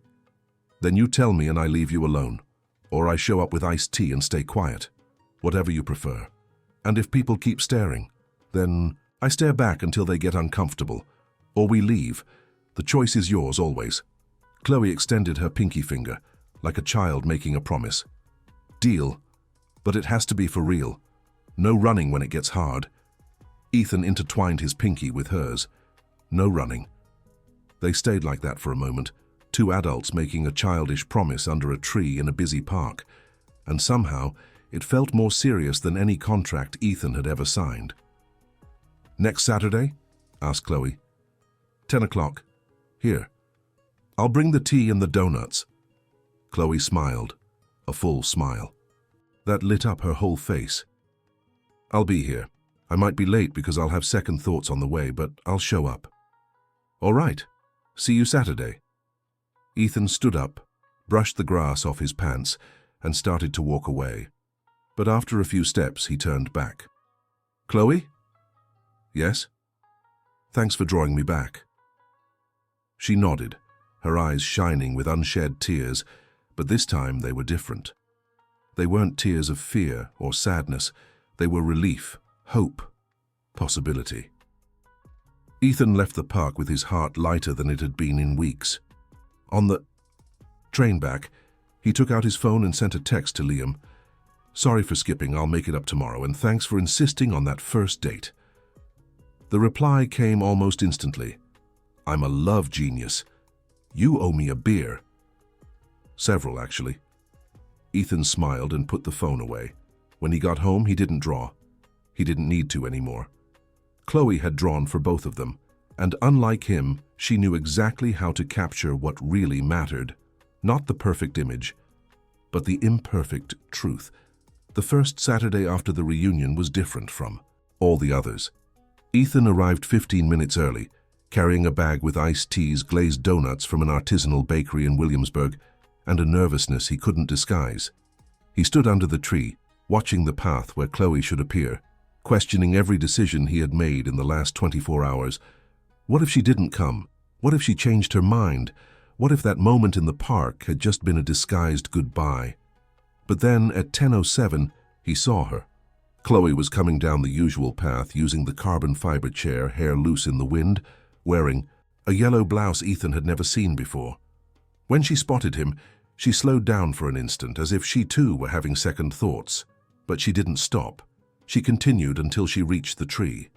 Then you tell me and I leave you alone. Or I show up with iced tea and stay quiet. Whatever you prefer. And if people keep staring, then I stare back until they get uncomfortable. Or we leave. The choice is yours always. Chloe extended her pinky finger, like a child making a promise. Deal. But it has to be for real. No running when it gets hard. Ethan intertwined his pinky with hers. No running. They stayed like that for a moment, two adults making a childish promise under a tree in a busy park, and somehow it felt more serious than any contract Ethan had ever signed. Next Saturday? Asked Chloe. 10 o'clock. Here. I'll bring the tea and the donuts. Chloe smiled, a full smile. That lit up her whole face. I'll be here. I might be late because I'll have second thoughts on the way, but I'll show up. All right. See you Saturday. Ethan stood up, brushed the grass off his pants, and started to walk away. But after a few steps, he turned back. Chloe? Yes? Thanks for drawing me back. She nodded, her eyes shining with unshed tears, but this time they were different. They weren't tears of fear or sadness. They were relief, hope, possibility. Ethan left the park with his heart lighter than it had been in weeks. On the train back, he took out his phone and sent a text to Liam. Sorry for skipping, I'll make it up tomorrow, and thanks for insisting on that first date. The reply came almost instantly. I'm a love genius. You owe me a beer. Several, actually. Ethan smiled and put the phone away. When he got home, he didn't draw. He didn't need to anymore. Chloe had drawn for both of them, and unlike him, she knew exactly how to capture what really mattered. Not the perfect image, but the imperfect truth. The first Saturday after the reunion was different from all the others. Ethan arrived 15 minutes early, carrying a bag with iced teas, glazed donuts from an artisanal bakery in Williamsburg, and a nervousness he couldn't disguise. He stood under the tree, watching the path where Chloe should appear, questioning every decision he had made in the last 24 hours. What if she didn't come? What if she changed her mind? What if that moment in the park had just been a disguised goodbye? But then, at 10:07, he saw her. Chloe was coming down the usual path, using the carbon fiber chair, hair loose in the wind, wearing a yellow blouse Ethan had never seen before. When she spotted him, she slowed down for an instant, as if she too were having second thoughts. But she didn't stop. She continued until she reached the tree.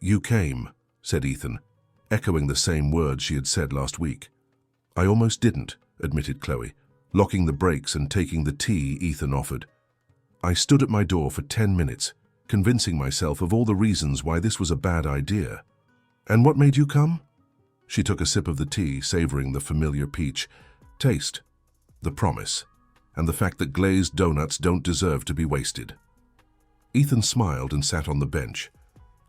"You came," said Ethan, echoing the same words she had said last week. "I almost didn't," admitted Chloe, locking the brakes and taking the tea Ethan offered. "I stood at my door for 10 minutes, convincing myself of all the reasons why this was a bad idea." "And what made you come?" She took a sip of the tea, savoring the familiar peach taste, the promise, and the fact that glazed donuts don't deserve to be wasted. Ethan smiled and sat on the bench.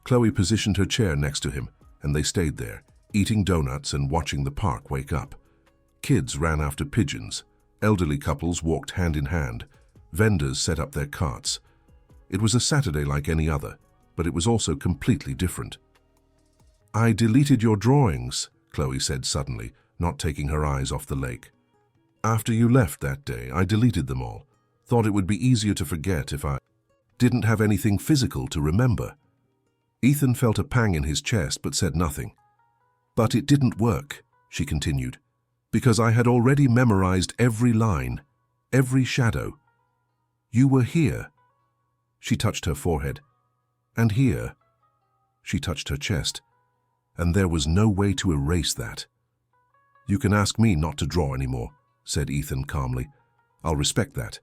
Chloe positioned her chair next to him, and they stayed there, eating donuts and watching the park wake up. Kids ran after pigeons. Elderly couples walked hand in hand. Vendors set up their carts. It was a Saturday like any other, but it was also completely different. "I deleted your drawings," Chloe said suddenly, not taking her eyes off the lake. "After you left that day, I deleted them all. Thought it would be easier to forget if I didn't have anything physical to remember." Ethan felt a pang in his chest but said nothing. "But it didn't work," she continued, "because I had already memorized every line, every shadow. You were here." She touched her forehead. "And here." She touched her chest. "And there was no way to erase that." "You can ask me not to draw anymore," said Ethan calmly. "I'll respect that."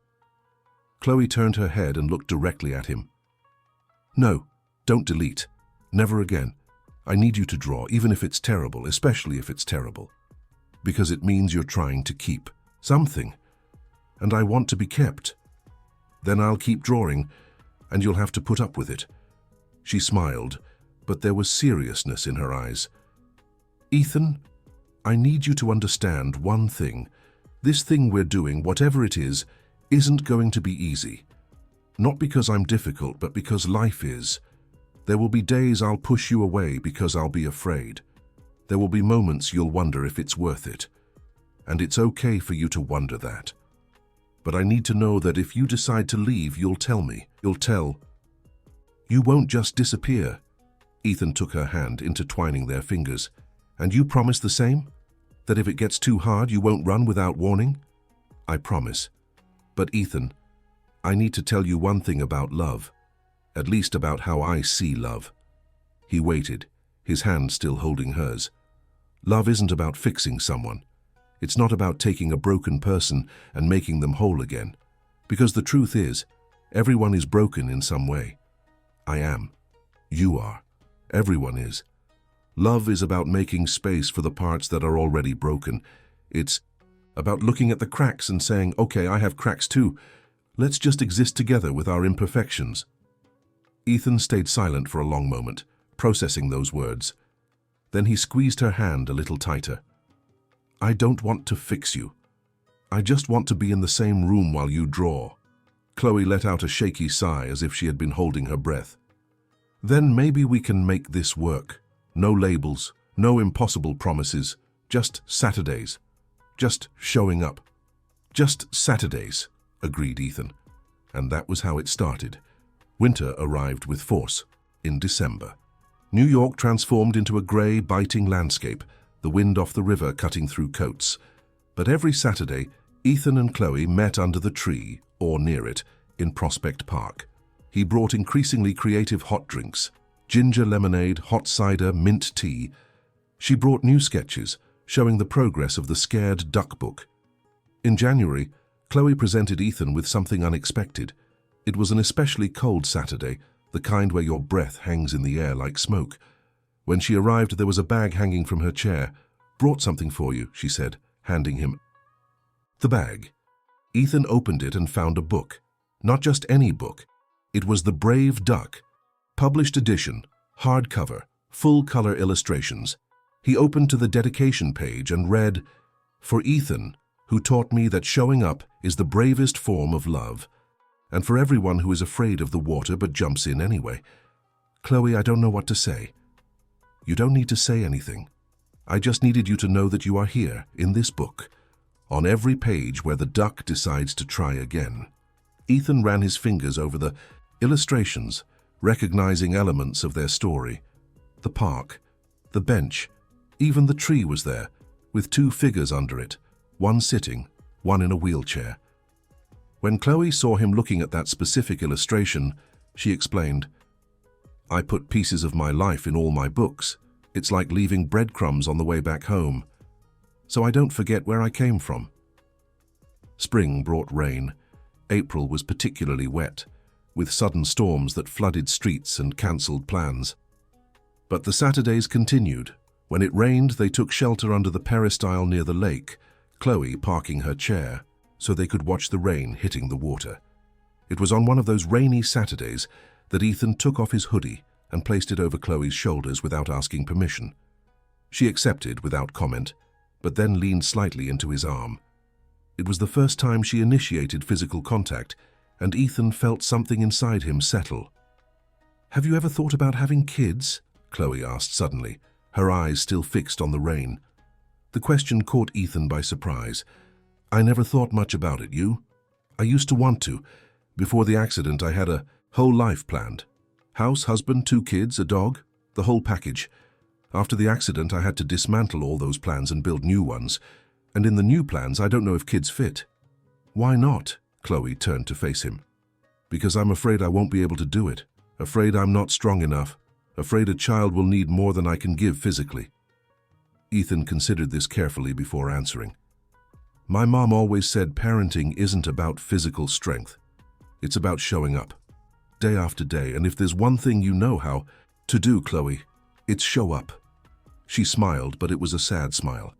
Chloe turned her head and looked directly at him. "No, don't delete. Never again. I need you to draw, even if it's terrible, especially if it's terrible. Because it means you're trying to keep something. And I want to be kept. Then I'll keep drawing, and you'll have to put up with it." She smiled, but there was seriousness in her eyes. "Ethan, I need you to understand one thing. This thing we're doing, whatever it is, isn't going to be easy. Not because I'm difficult, but because life is. There will be days I'll push you away because I'll be afraid. There will be moments you'll wonder if it's worth it. And it's okay for you to wonder that. But I need to know that if you decide to leave, you'll tell me. You'll tell. You won't just disappear." Ethan took her hand, intertwining their fingers. "And you promise the same? That if it gets too hard, you won't run without warning?" "I promise. But Ethan, I need to tell you one thing about love. At least about how I see love." He waited, his hand still holding hers. "Love isn't about fixing someone. It's not about taking a broken person and making them whole again. Because the truth is, everyone is broken in some way. I am. You are. Everyone is. Love is about making space for the parts that are already broken. It's about looking at the cracks and saying, okay, I have cracks too. Let's just exist together with our imperfections." Ethan stayed silent for a long moment, processing those words. Then he squeezed her hand a little tighter. "I don't want to fix you. I just want to be in the same room while you draw." Chloe let out a shaky sigh as if she had been holding her breath. "Then maybe we can make this work. No labels, no impossible promises, just Saturdays. Just showing up. Just Saturdays," agreed Ethan. And that was how it started. Winter arrived with force in December. New York transformed into a grey, biting landscape, the wind off the river cutting through coats. But every Saturday, Ethan and Chloe met under the tree, or near it, in Prospect Park. He brought increasingly creative hot drinks, ginger lemonade, hot cider, mint tea. She brought new sketches, showing the progress of the Scared Duck book. In January, Chloe presented Ethan with something unexpected, It was an especially cold Saturday, the kind where your breath hangs in the air like smoke. When she arrived, there was a bag hanging from her chair. "Brought something for you," she said, handing him the bag. Ethan opened it and found a book. Not just any book. It was The Brave Duck, published edition, hardcover, full-color illustrations. He opened to the dedication page and read, "For Ethan, who taught me that showing up is the bravest form of love, and for everyone who is afraid of the water but jumps in anyway. Chloe, I don't know what to say." "You don't need to say anything. I just needed you to know that you are here, in this book, on every page where the duck decides to try again." Ethan ran his fingers over the illustrations, recognizing elements of their story. The park, the bench, even the tree was there, with two figures under it, one sitting, one in a wheelchair. When Chloe saw him looking at that specific illustration, she explained, "I put pieces of my life in all my books. It's like leaving breadcrumbs on the way back home, so I don't forget where I came from." Spring brought rain. April was particularly wet, with sudden storms that flooded streets and cancelled plans. But the Saturdays continued. When it rained, they took shelter under the peristyle near the lake, Chloe parking her chair so they could watch the rain hitting the water. It was on one of those rainy Saturdays that Ethan took off his hoodie and placed it over Chloe's shoulders without asking permission. She accepted without comment, but then leaned slightly into his arm. It was the first time she initiated physical contact, and Ethan felt something inside him settle. "Have you ever thought about having kids?" Chloe asked suddenly, her eyes still fixed on the rain. The question caught Ethan by surprise. "I never thought much about it. You?" "I used to want to. Before the accident, I had a whole life planned. House, husband, 2 kids, a dog, the whole package. After the accident, I had to dismantle all those plans and build new ones. And in the new plans, I don't know if kids fit." "Why not?" Chloe turned to face him. "Because I'm afraid I won't be able to do it. Afraid I'm not strong enough. Afraid a child will need more than I can give physically." Ethan considered this carefully before answering. "My mom always said parenting isn't about physical strength. It's about showing up, day after day, and if there's one thing you know how to do, Chloe, it's show up." She smiled, but it was a sad smile.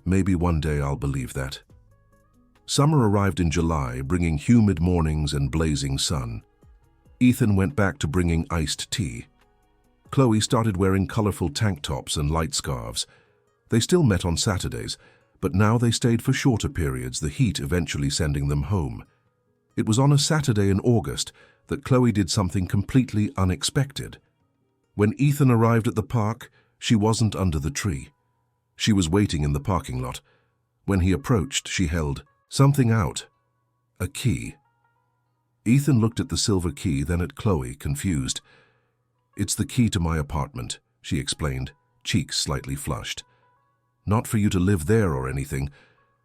"Maybe one day I'll believe that." Summer arrived in July, bringing humid mornings and blazing sun. Ethan went back to bringing iced tea. Chloe started wearing colorful tank tops and light scarves. They still met on Saturdays, but now they stayed for shorter periods, the heat eventually sending them home. It was on a Saturday in August that Chloe did something completely unexpected. When Ethan arrived at the park, she wasn't under the tree. She was waiting in the parking lot. When he approached, she held something out. A key. Ethan looked at the silver key, then at Chloe, confused. "It's the key to my apartment," she explained, cheeks slightly flushed. "Not for you to live there or anything,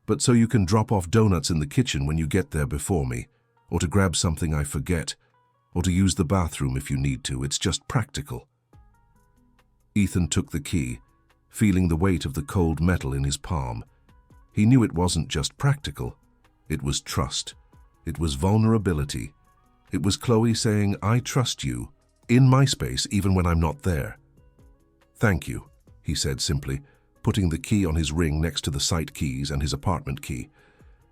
but so you can drop off donuts in the kitchen when you get there before me, or to grab something I forget, or to use the bathroom if you need to. It's just practical." Ethan took the key, feeling the weight of the cold metal in his palm. He knew it wasn't just practical. It was trust. It was vulnerability. It was Chloe saying, "I trust you, in my space even when I'm not there." "Thank you," he said simply, putting the key on his ring next to the site keys and his apartment key.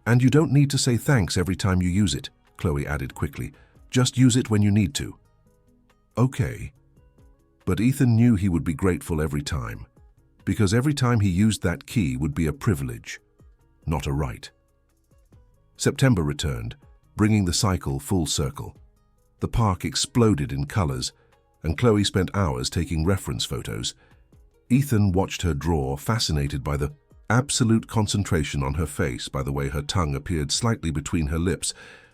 "And you don't need to say thanks every time you use it," Chloe added quickly. "Just use it when you need to." "Okay." But Ethan knew he would be grateful every time, because every time he used that key would be a privilege, not a right. September returned, bringing the cycle full circle. The park exploded in colors, and Chloe spent hours taking reference photos. Ethan watched her draw, fascinated by the absolute concentration on her face, by the way her tongue appeared slightly between her lips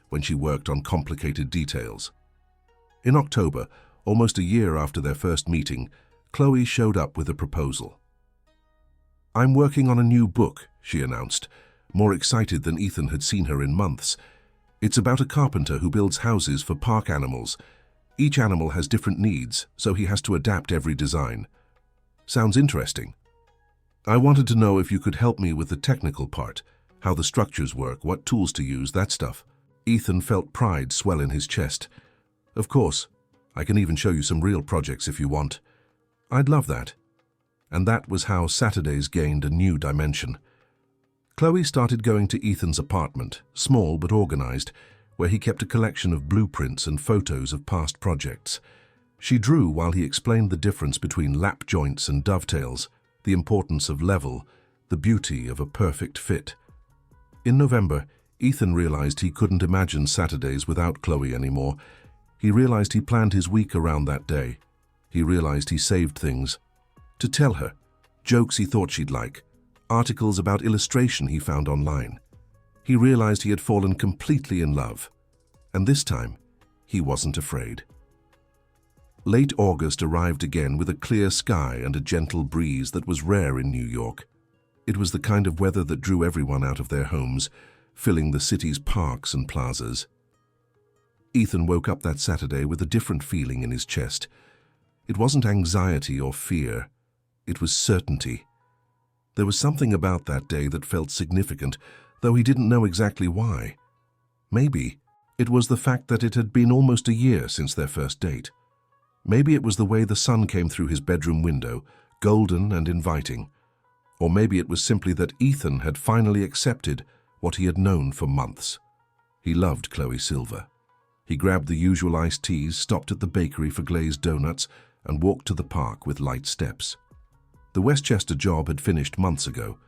when she worked on complicated details. In October, almost a year after their first meeting, Chloe showed up with a proposal. "I'm working on a new book," she announced, more excited than Ethan had seen her in months. "It's about a carpenter who builds houses for park animals. Each animal has different needs, so he has to adapt every design. Sounds interesting. I wanted to know if you could help me with the technical part, how the structures work, what tools to use, that stuff." Ethan felt pride swell in his chest. Of course, I can even show you some real projects if you want. I'd love that. And that was how Saturdays gained a new dimension. Chloe started going to Ethan's apartment, small but organized, where he kept a collection of blueprints and photos of past projects. She drew while he explained the difference between lap joints and dovetails, the importance of level, the beauty of a perfect fit. In November, Ethan realized he couldn't imagine Saturdays without Chloe anymore. He realized he planned his week around that day. He realized he saved things to tell her, jokes he thought she'd like, articles about illustration he found online. He realized he had fallen completely in love. And this time, he wasn't afraid. Late August arrived again with a clear sky and a gentle breeze that was rare in New York. It was the kind of weather that drew everyone out of their homes, filling the city's parks and plazas. Ethan woke up that Saturday with a different feeling in his chest. It wasn't anxiety or fear. It was certainty. There was something about that day that felt significant, though he didn't know exactly why. Maybe it was the fact that it had been almost a year since their first date. Maybe it was the way the sun came through his bedroom window, golden and inviting. Or maybe it was simply that Ethan had finally accepted what he had known for months. He loved Chloe Silver. He grabbed the usual iced teas, stopped at the bakery for glazed donuts, and walked to the park with light steps. The Westchester job had finished months ago.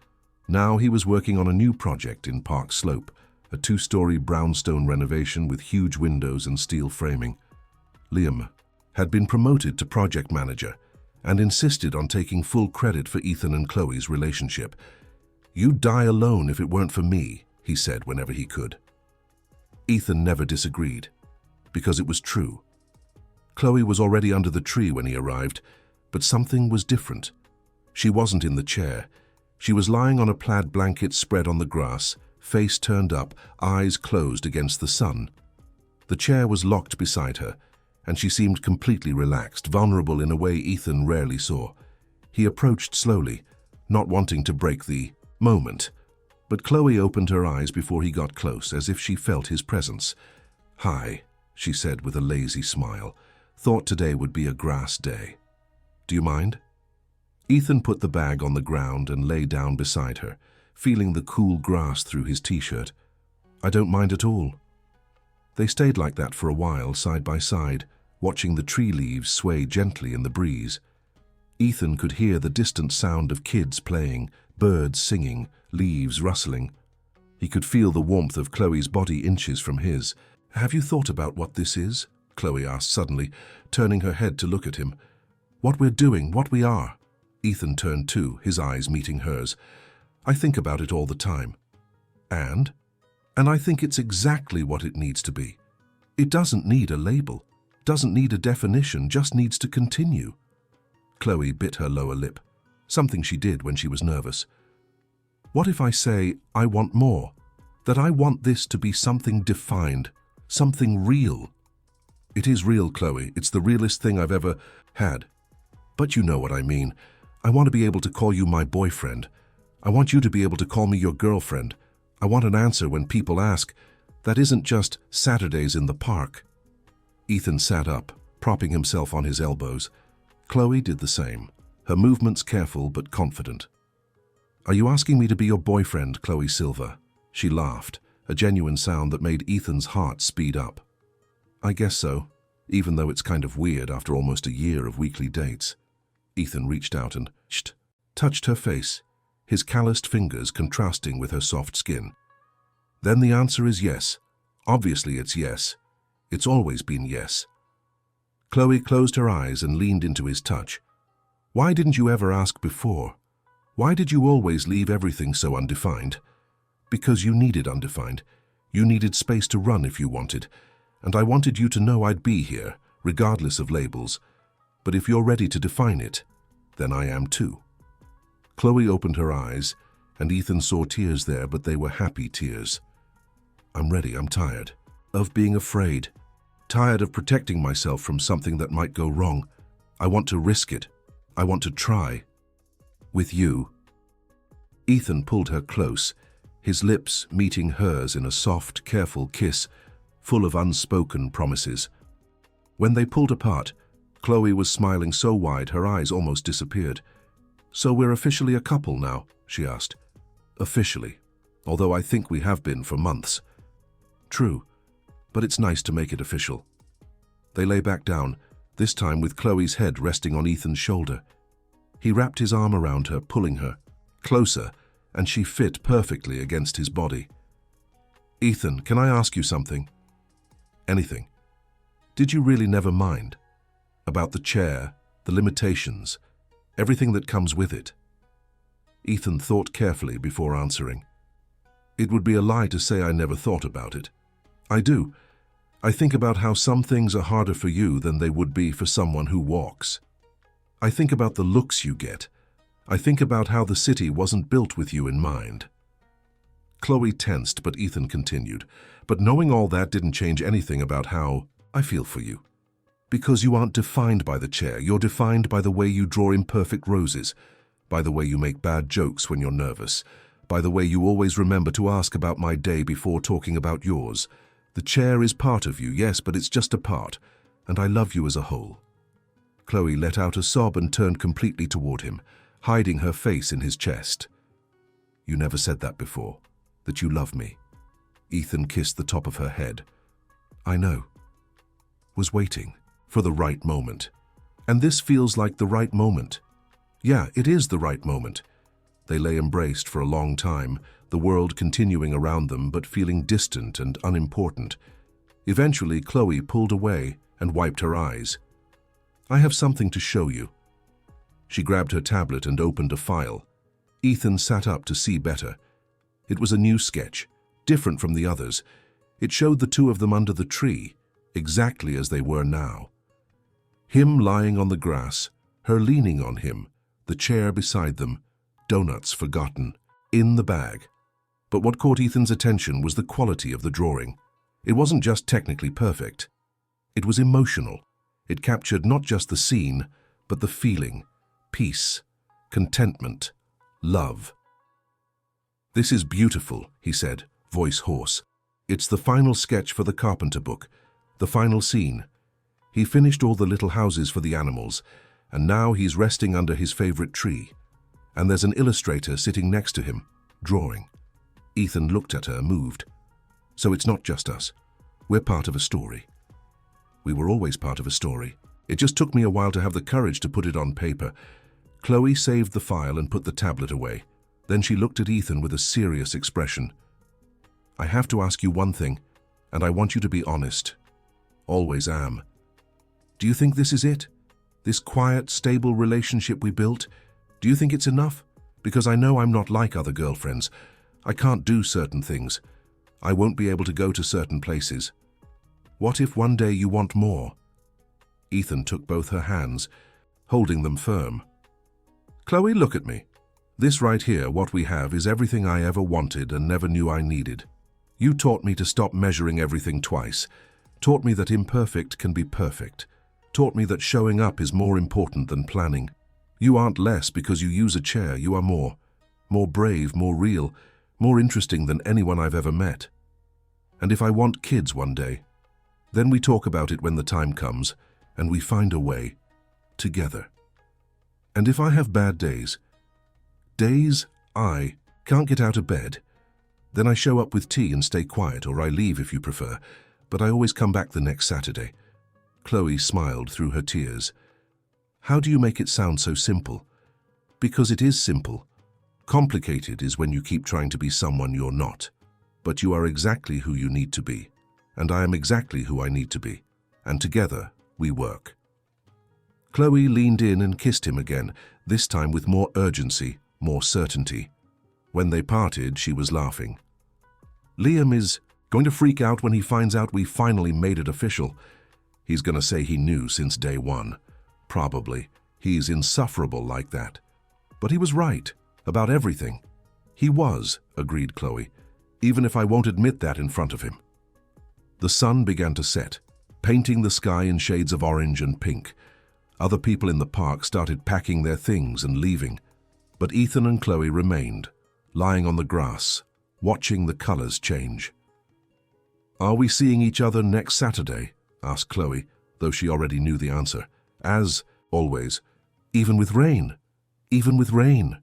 Now he was working on a new project in Park Slope, a 2-story brownstone renovation with huge windows and steel framing. Liam had been promoted to project manager and insisted on taking full credit for Ethan and Chloe's relationship. "You'd die alone if it weren't for me," he said whenever he could. Ethan never disagreed, because it was true. Chloe was already under the tree when he arrived, but something was different. She wasn't in the chair. She was lying on a plaid blanket spread on the grass, face turned up, eyes closed against the sun. The chair was locked beside her, and she seemed completely relaxed, vulnerable in a way Ethan rarely saw. He approached slowly, not wanting to break the moment. But Chloe opened her eyes before he got close, as if she felt his presence. "Hi," she said with a lazy smile. "Thought today would be a grass day. Do you mind?" Ethan put the bag on the ground and lay down beside her, feeling the cool grass through his t-shirt. "I don't mind at all." They stayed like that for a while, side by side, watching the tree leaves sway gently in the breeze. Ethan could hear the distant sound of kids playing, birds singing, leaves rustling. He could feel the warmth of Chloe's body inches from his. "Have you thought about what this is?" Chloe asked suddenly, turning her head to look at him. "What we're doing, what we are." Ethan turned too, his eyes meeting hers. "I think about it all the time. And I think it's exactly what it needs to be. It doesn't need a label, doesn't need a definition, just needs to continue." Chloe bit her lower lip, something she did when she was nervous. "What if I say I want more? That I want this to be something defined, something real?" "It is real, Chloe. It's the realest thing I've ever had. But you know what I mean. I want to be able to call you my boyfriend. I want you to be able to call me your girlfriend. I want an answer when people ask. That isn't just Saturdays in the park." Ethan sat up, propping himself on his elbows. Chloe did the same, her movements careful but confident. "Are you asking me to be your boyfriend, Chloe Silver?" She laughed, a genuine sound that made Ethan's heart speed up. "I guess so, even though it's kind of weird after almost a year of weekly dates." Ethan reached out and touched her face, his calloused fingers contrasting with her soft skin. "Then the answer is yes. Obviously it's yes. It's always been yes." Chloe closed her eyes and leaned into his touch. "Why didn't you ever ask before? Why did you always leave everything so undefined?" "Because you needed undefined. You needed space to run if you wanted. And I wanted you to know I'd be here, regardless of labels. But if you're ready to define it, then I am too." Chloe opened her eyes, and Ethan saw tears there, but they were happy tears. "I'm ready. I'm tired of being afraid. Tired of protecting myself from something that might go wrong. I want to risk it. I want to try. With you." Ethan pulled her close, his lips meeting hers in a soft, careful kiss full of unspoken promises. When they pulled apart, Chloe was smiling so wide her eyes almost disappeared. "So we're officially a couple now?" she asked. "Officially, although I think we have been for months." "True, but it's nice to make it official." They lay back down, this time with Chloe's head resting on Ethan's shoulder. He wrapped his arm around her, pulling her closer, and she fit perfectly against his body. "Ethan, can I ask you something?" "Anything." "Did you really never mind? About the chair, the limitations, everything that comes with it?" Ethan thought carefully before answering. "It would be a lie to say I never thought about it. I do. I think about how some things are harder for you than they would be for someone who walks. I think about the looks you get. I think about how the city wasn't built with you in mind." Chloe tensed, but Ethan continued. "But knowing all that didn't change anything about how I feel for you. Because you aren't defined by the chair, you're defined by the way you draw imperfect roses, by the way you make bad jokes when you're nervous, by the way you always remember to ask about my day before talking about yours. The chair is part of you, yes, but it's just a part, and I love you as a whole." Chloe let out a sob and turned completely toward him, hiding her face in his chest. "You never said that before, that you love me." Ethan kissed the top of her head. "I know. Was waiting for the right moment. And this feels like the right moment. Yeah, it is the right moment." They lay embraced for a long time, the world continuing around them but feeling distant and unimportant. Eventually, Chloe pulled away and wiped her eyes. "I have something to show you." She grabbed her tablet and opened a file. Ethan sat up to see better. It was a new sketch, different from the others. It showed the two of them under the tree, exactly as they were now. Him lying on the grass, her leaning on him, the chair beside them, donuts forgotten, in the bag. But what caught Ethan's attention was the quality of the drawing. It wasn't just technically perfect. It was emotional. It captured not just the scene, but the feeling, peace, contentment, love. "This is beautiful," he said, voice hoarse. "It's the final sketch for the Carpenter book, the final scene. He finished all the little houses for the animals, and now he's resting under his favorite tree. And there's an illustrator sitting next to him, drawing." Ethan looked at her, moved. "So it's not just us. We're part of a story." "We were always part of a story. It just took me a while to have the courage to put it on paper." Chloe saved the file and put the tablet away. Then she looked at Ethan with a serious expression. "I have to ask you one thing, and I want you to be honest. Always am. Do you think this is it? This quiet, stable relationship we built? Do you think it's enough? Because I know I'm not like other girlfriends. I can't do certain things. I won't be able to go to certain places. What if one day you want more?" Ethan took both her hands, holding them firm. "Chloe, look at me. This right here, what we have, is everything I ever wanted and never knew I needed. You taught me to stop measuring everything twice, taught me that imperfect can be perfect, taught me that showing up is more important than planning. You aren't less because you use a chair, you are more brave, more real, more interesting than anyone I've ever met. And if I want kids one day, then we talk about it when the time comes, and we find a way, together. And if I have bad days I can't get out of bed, then I show up with tea and stay quiet, or I leave if you prefer, but I always come back the next Saturday." Chloe smiled through her tears. "How do you make it sound so simple?" "Because it is simple. Complicated is when you keep trying to be someone you're not. But you are exactly who you need to be, and I am exactly who I need to be, and together we work." Chloe leaned in and kissed him again, this time with more urgency, more certainty. When they parted, she was laughing. "Liam is going to freak out when he finds out we finally made it official. He's going to say he knew since day one. Probably. He's insufferable like that. But he was right about everything." "He was," agreed Chloe, "even if I won't admit that in front of him." The sun began to set, painting the sky in shades of orange and pink. Other people in the park started packing their things and leaving, but Ethan and Chloe remained, lying on the grass, watching the colors change. "Are we seeing each other next Saturday?" asked Chloe, though she already knew the answer. "As always, even with rain, even with rain.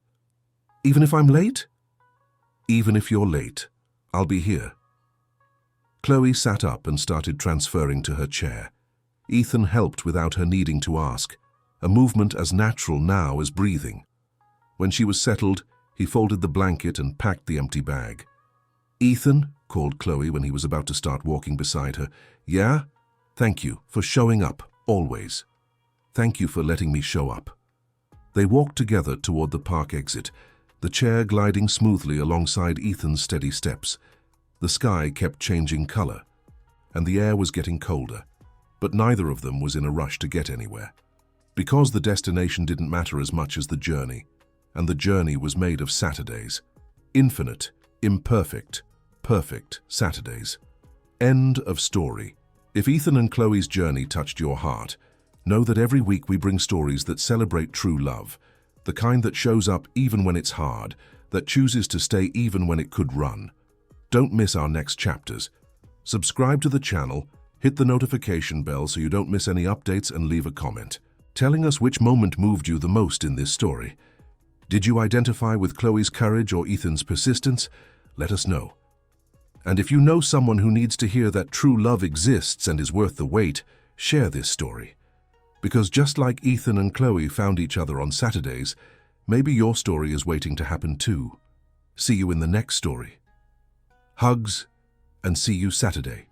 Even if I'm late?" "Even if you're late, I'll be here." Chloe sat up and started transferring to her chair. Ethan helped without her needing to ask, a movement as natural now as breathing. When she was settled, he folded the blanket and packed the empty bag. "Ethan," called Chloe when he was about to start walking beside her. "Yeah? Thank you for showing up, always. Thank you for letting me show up." They walked together toward the park exit, the chair gliding smoothly alongside Ethan's steady steps. The sky kept changing color, and the air was getting colder, but neither of them was in a rush to get anywhere. Because the destination didn't matter as much as the journey, and the journey was made of Saturdays. Infinite, imperfect, perfect Saturdays. End of story. If Ethan and Chloe's journey touched your heart, know that every week we bring stories that celebrate true love, the kind that shows up even when it's hard, that chooses to stay even when it could run. Don't miss our next chapters. Subscribe to the channel, hit the notification bell so you don't miss any updates, and leave a comment, telling us which moment moved you the most in this story. Did you identify with Chloe's courage or Ethan's persistence? Let us know. And if you know someone who needs to hear that true love exists and is worth the wait, share this story. Because just like Ethan and Chloe found each other on Saturdays, maybe your story is waiting to happen too. See you in the next story. Hugs, and see you Saturday.